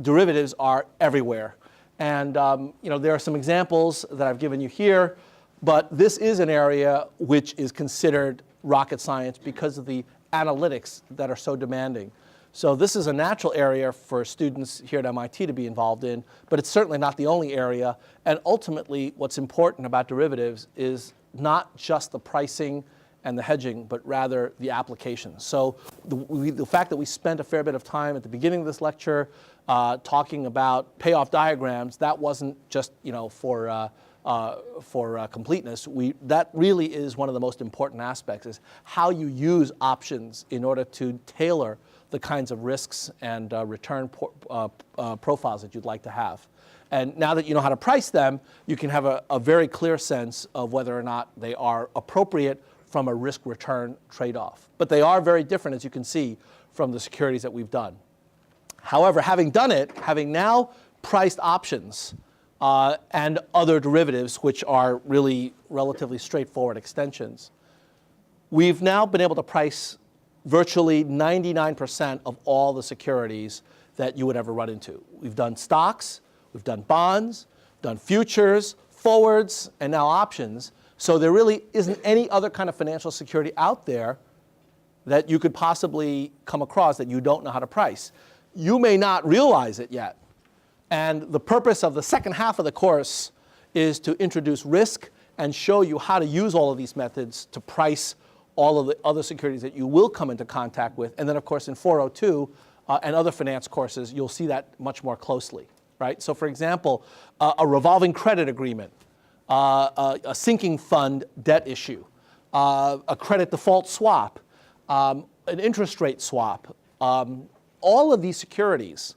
derivatives are everywhere. And there are some examples that I've given you here, but this is an area which is considered rocket science because of the analytics that are so demanding. So this is a natural area for students here at MIT to be involved in, but it's certainly not the only area. And ultimately, what's important about derivatives is not just the pricing and the hedging, but rather the application. So the fact that we spent a fair bit of time at the beginning of this lecture talking about payoff diagrams, that wasn't just for completeness. That really is one of the most important aspects, is how you use options in order to tailor the kinds of risks and return profiles that you'd like to have. And now that you know how to price them, you can have a very clear sense of whether or not they are appropriate from a risk-return trade-off. But they are very different, as you can see, from the securities that we've done. However, having done it, having now priced options and other derivatives, which are really relatively straightforward extensions, we've now been able to price virtually 99% of all the securities that you would ever run into. We've done stocks, we've done bonds, done futures, forwards, and now options. So there really isn't any other kind of financial security out there that you could possibly come across that you don't know how to price. You may not realize it yet. And the purpose of the second half of the course is to introduce risk and show you how to use all of these methods to price all of the other securities that you will come into contact with. And then, of course, in 402 and other finance courses, you'll see that much more closely, right? So, for example, a revolving credit agreement, a sinking fund debt issue, a credit default swap, an interest rate swap. All of these securities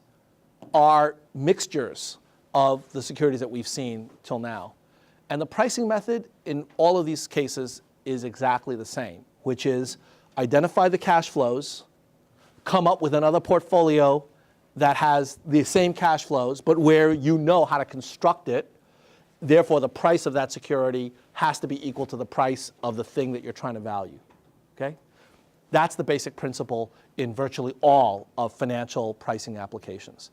are mixtures of the securities that we've seen till now. And the pricing method in all of these cases is exactly the same, which is identify the cash flows, come up with another portfolio that has the same cash flows, but where you know how to construct it. Therefore, the price of that security has to be equal to the price of the thing that you're trying to value. Okay? That's the basic principle in virtually all of financial pricing applications.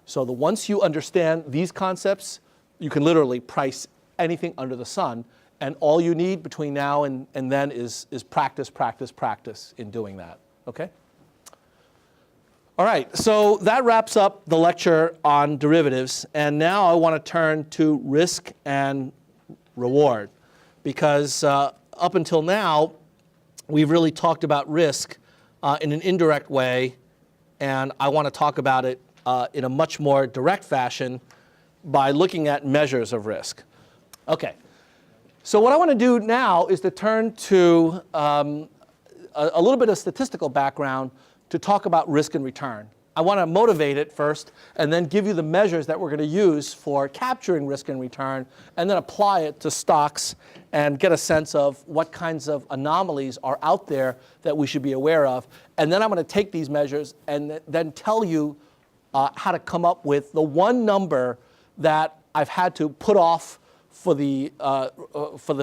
So once you understand these concepts, you can literally price anything under the sun. And all you need between now and then is practice, practice, practice in doing that. Okay? All right, so that wraps up the lecture on derivatives. And now I want to turn to risk and reward. Because up until now, we've really talked about risk in an indirect way. And I want to talk about it in a much more direct fashion by looking at measures of risk. Okay. So what I want to do now is to turn to a little bit of statistical background to talk about risk and return. I want to motivate it first and then give you the measures that we're going to use for capturing risk and return, and then apply it to stocks and get a sense of what kinds of anomalies are out there that we should be aware of. And then I'm going to take these measures and then tell you how to come up with the one number that I've had to put off for the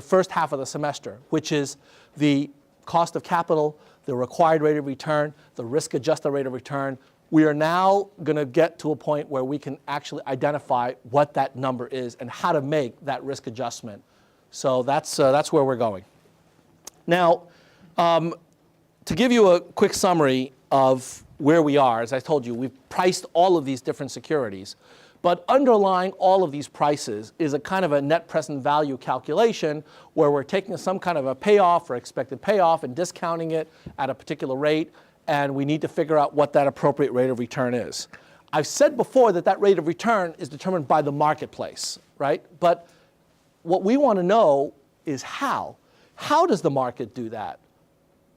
first half of the semester, which is the cost of capital, the required rate of return, the risk-adjusted rate of return. We are now going to get to a point where we can actually identify what that number is and how to make that risk adjustment. So that's where we're going. Now, to give you a quick summary of where we are, as I told you, we've priced all of these different securities. But underlying all of these prices is a kind of a net present value calculation where we're taking some kind of a payoff or expected payoff and discounting it at a particular rate, and we need to figure out what that appropriate rate of return is. I've said before that that rate of return is determined by the marketplace, right? But what we want to know is how. How does the market do that?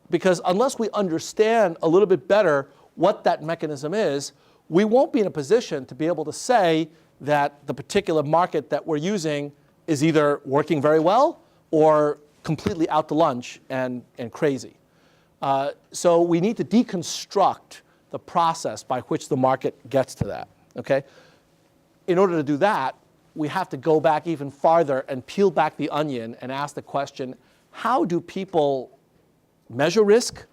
Because unless we understand a little bit better what that mechanism is, we won't be in a position to be able to say that the particular market that we're using is either working very well or completely out to lunch and crazy. So we need to deconstruct the process by which the market gets to that, okay? In order to do that, we have to go back even farther and peel back the onion and ask the question, how do people measure risk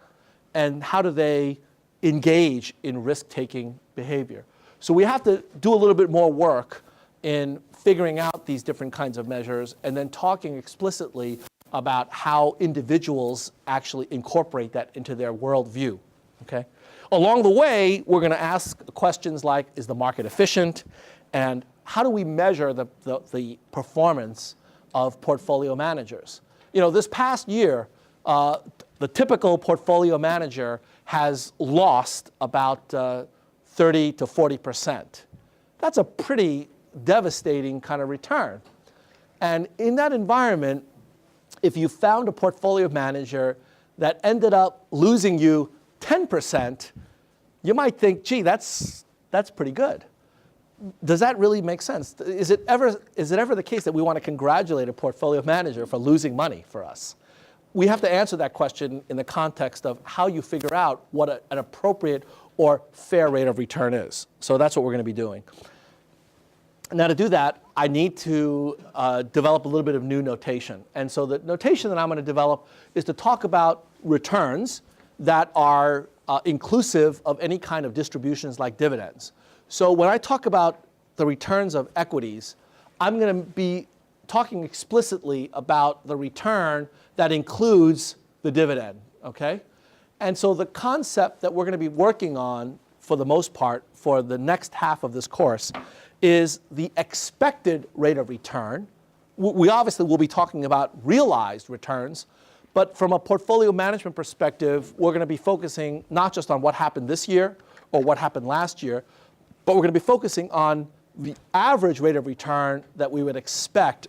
and how do they engage in risk-taking behavior? So we have to do a little bit more work in figuring out these different kinds of measures and then talking explicitly about how individuals actually incorporate that into their worldview, okay? Along the way, we're going to ask questions like, is the market efficient? And how do we measure the performance of portfolio managers? You know, this past year, the typical portfolio manager has lost about 30 to 40%. That's a pretty devastating kind of return. And in that environment, if you found a portfolio manager that ended up losing you 10%, you might think, gee, that's pretty good. Does that really make sense? Is it ever the case that we want to congratulate a portfolio manager for losing money for us? We have to answer that question in the context of how you figure out what an appropriate or fair rate of return is. So that's what we're going to be doing. Now to do that, I need to develop a little bit of new notation. And so the notation that I'm going to develop is to talk about returns that are inclusive of any kind of distributions like dividends. So when I talk about the returns of equities, I'm going to be talking explicitly about the return that includes the dividend, okay? And so the concept that we're going to be working on for the most part for the next half of this course is the expected rate of return. We obviously will be talking about realized returns, but from a portfolio management perspective, we're going to be focusing not just on what happened this year or what happened last year, but we're going to be focusing on the average rate of return that we would expect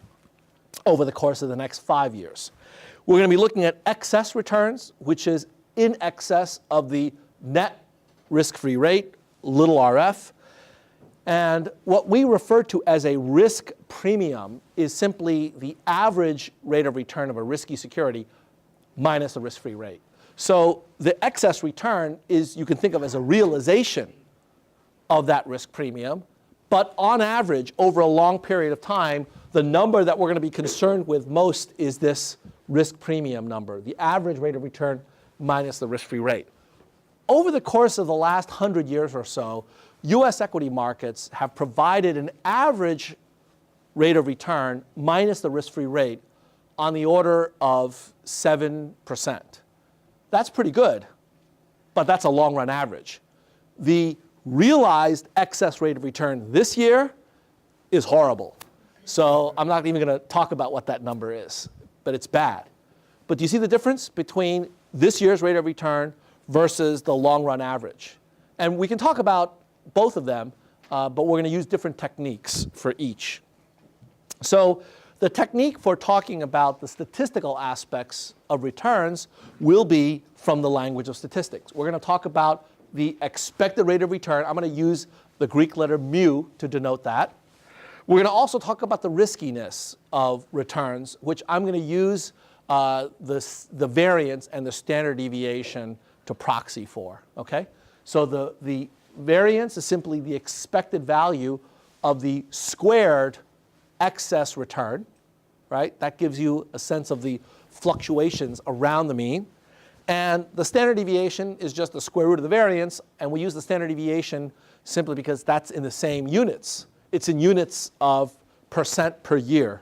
over the course of the next 5 years. We're going to be looking at excess returns, which is in excess of the net risk-free rate, little rf. And what we refer to as a risk premium is simply the average rate of return of a risky security minus the risk-free rate. So the excess return is, you can think of as a realization of that risk premium, but on average, over a long period of time, the number that we're going to be concerned with most is this risk premium number, the average rate of return minus the risk-free rate. Over the course of the last 100 years or so, US equity markets have provided an average rate of return minus the risk-free rate on the order of 7%. That's pretty good, but that's a long-run average. The realized excess rate of return this year is horrible. So I'm not even going to talk about what that number is, but it's bad. But do you see the difference between this year's rate of return versus the long-run average? And we can talk about both of them, but we're going to use different techniques for each. So the technique for talking about the statistical aspects of returns will be from the language of statistics. We're going to talk about the expected rate of return. I'm going to use the Greek letter mu to denote that. We're going to also talk about the riskiness of returns, which I'm going to use the variance and the standard deviation to proxy for, okay? So the variance is simply the expected value of the squared excess return, right? That gives you a sense of the fluctuations around the mean. And the standard deviation is just the square root of the variance, and we use the standard deviation simply because that's in the same units. It's in units of percent per year,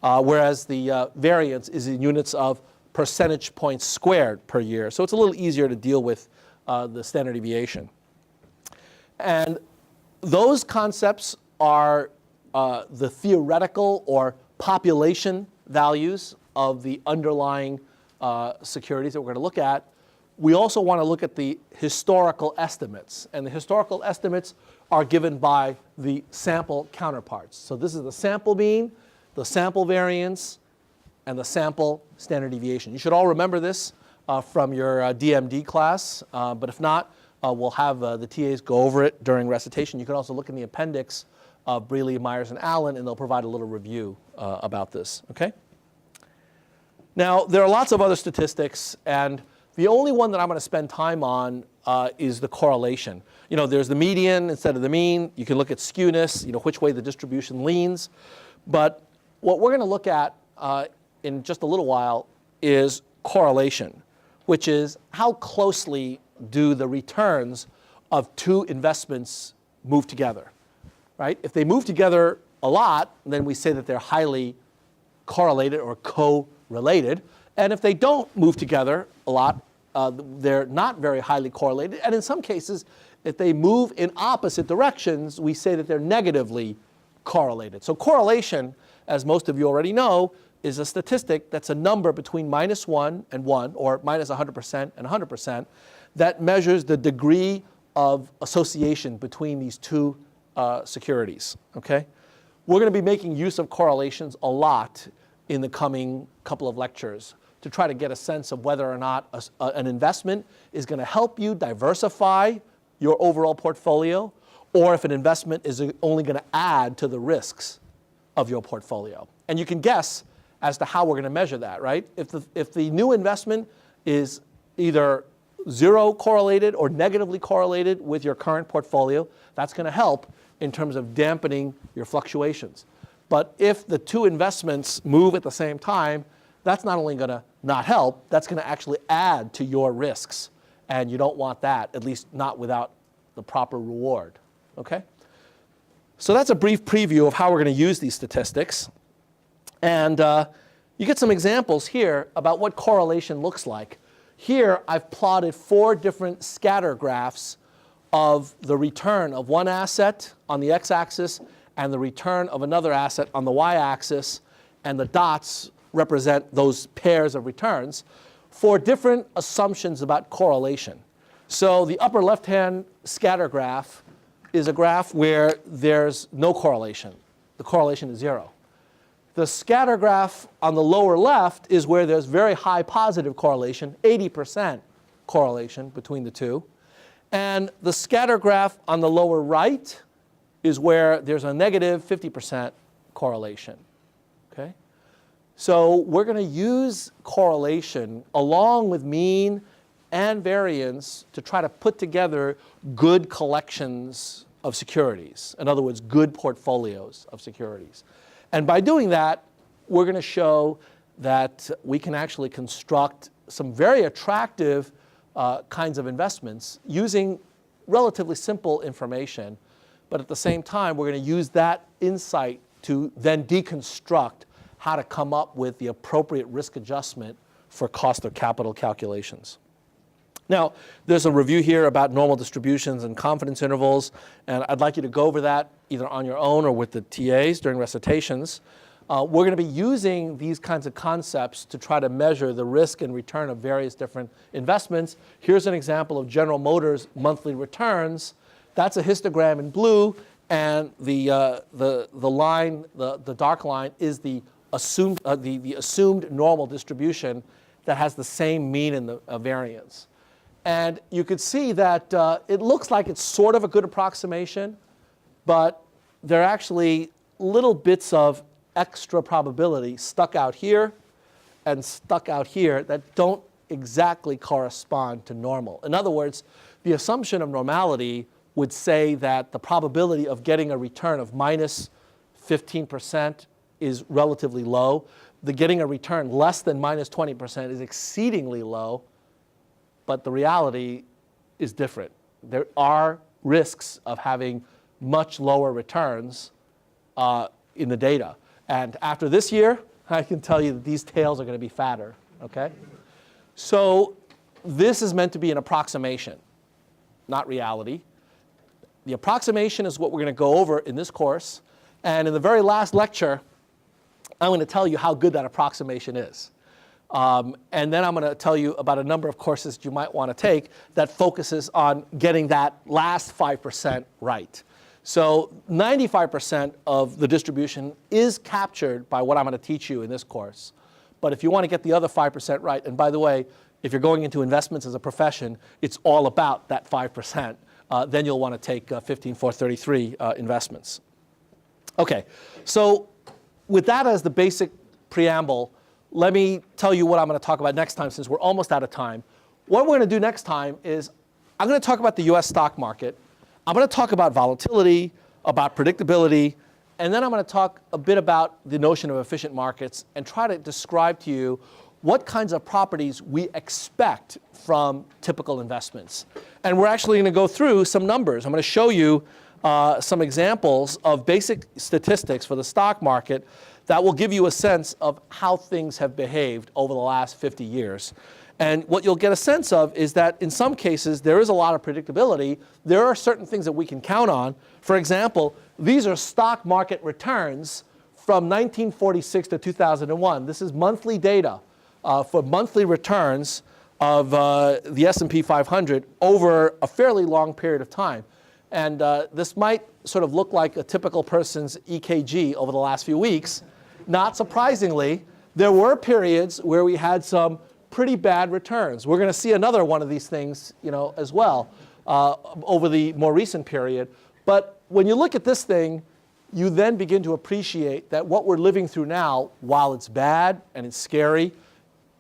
whereas the variance is in units of percentage points squared per year. So it's a little easier to deal with the standard deviation. And those concepts are the theoretical or population values of the underlying securities that we're going to look at. We also want to look at the historical estimates. And the historical estimates are given by the sample counterparts. So this is the sample mean. the sample variance, and the sample standard deviation. You should all remember this from your DMD class, but if not, we'll have the TAs go over it during recitation. You can also look in the appendix of Brealey, Myers, and Allen, and they'll provide a little review about this, okay? Now, there are lots of other statistics, and the only one that I'm going to spend time on is the correlation. You know, there's the median instead of the mean. You can look at skewness, you know, which way the distribution leans. But what we're going to look at in just a little while is correlation, which is how closely do the returns of two investments move together, right? If they move together a lot, then we say that they're highly correlated or co-related. And if they don't move together a lot, they're not very highly correlated. And in some cases, if they move in opposite directions, we say that they're negatively correlated. So correlation, as most of you already know, is a statistic that's a number between -1 and 1, or minus 100% and 100%, that measures the degree of association between these two securities, okay? We're going to be making use of correlations a lot in the coming couple of lectures to try to get a sense of whether or not an investment is going to help you diversify your overall portfolio, or if an investment is only going to add to the risks of your portfolio. And you can guess as to how we're going to measure that, right? If the new investment is either zero correlated or negatively correlated with your current portfolio, that's going to help in terms of dampening your fluctuations. But if the two investments move at the same time, that's not only going to not help, that's going to actually add to your risks. And you don't want that, at least not without the proper reward, okay? So that's a brief preview of how we're going to use these statistics. And you get some examples here about what correlation looks like. Here, I've plotted 4 different scatter graphs of the return of one asset on the x-axis and the return of another asset on the y-axis, and the dots represent those pairs of returns for different assumptions about correlation. So the upper left-hand scatter graph is a graph where there's no correlation. The correlation is 0. The scatter graph on the lower left is where there's very high positive correlation, 80% correlation between the two. And the scatter graph on the lower right is where there's a negative 50% correlation, okay? So we're going to use correlation along with mean and variance to try to put together good collections of securities. In other words, good portfolios of securities. And by doing that, we're going to show that we can actually construct some very attractive kinds of investments using relatively simple information. But at the same time, we're going to use that insight to then deconstruct how to come up with the appropriate risk adjustment for cost of capital calculations. Now, there's a review here about normal distributions and confidence intervals, and I'd like you to go over that either on your own or with the TAs during recitations. We're going to be using these kinds of concepts to try to measure the risk and return of various different investments. Here's an example of General Motors' monthly returns. That's a histogram in blue, and the line, the dark line, is the assumed normal distribution that has the same mean and the variance. And you could see that it looks like it's sort of a good approximation, but there are actually little bits of extra probability stuck out here and stuck out here that don't exactly correspond to normal. In other words, the assumption of normality would say that the probability of getting a return of minus 15% is relatively low. The getting a return less than minus 20% is exceedingly low, but the reality is different. There are risks of having much lower returns in the data. And after this year, I can tell you that these tails are going to be fatter, okay? So this is meant to be an approximation, not reality. The approximation is what we're going to go over in this course. And in the very last lecture, I'm going to tell you how good that approximation is. And then I'm going to tell you about a number of courses that you might want to take that focuses on getting that last 5% right. So 95% of the distribution is captured by what I'm going to teach you in this course. But if you want to get the other 5% right, and by the way, if you're going into investments as a profession, it's all about that 5%. Then you'll want to take 15433 investments. Okay, so with that as the basic preamble, let me tell you what I'm going to talk about next time since we're almost out of time. What we're going to do next time is I'm going to talk about the US stock market. I'm going to talk about volatility, about predictability, and then I'm going to talk a bit about the notion of efficient markets and try to describe to you what kinds of properties we expect from typical investments. And we're actually going to go through some numbers. I'm going to show you some examples of basic statistics for the stock market that will give you a sense of how things have behaved over the last 50 years. And what you'll get a sense of is that in some cases there is a lot of predictability. There are certain things that we can count on. For example, these are stock market returns from 1946 to 2001. This is monthly data for monthly returns of the S&P 500 over a fairly long period of time. And this might sort of look like a typical person's EKG over the last few weeks. Not surprisingly, there were periods where we had some pretty bad returns. We're going to see another one of these things, as well over the more recent period. But when you look at this thing, you then begin to appreciate that what we're living through now, while it's bad and it's scary,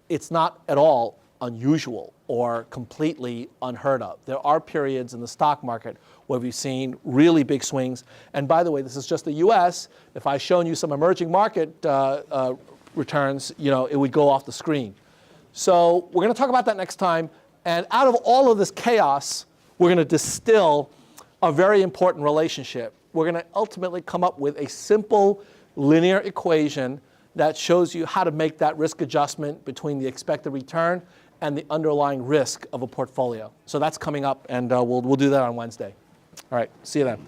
it's not at all unusual or completely unheard of. There are periods in the stock market where we've seen really big swings. And by the way, this is just the US. If I'd shown you some emerging market returns, it would go off the screen. So we're going to talk about that next time. And out of all of this chaos, we're going to distill a very important relationship. We're going to ultimately come up with a simple linear equation that shows you how to make that risk adjustment between the expected return and the underlying risk of a portfolio. So that's coming up, and we'll do that on Wednesday. All right, see you then.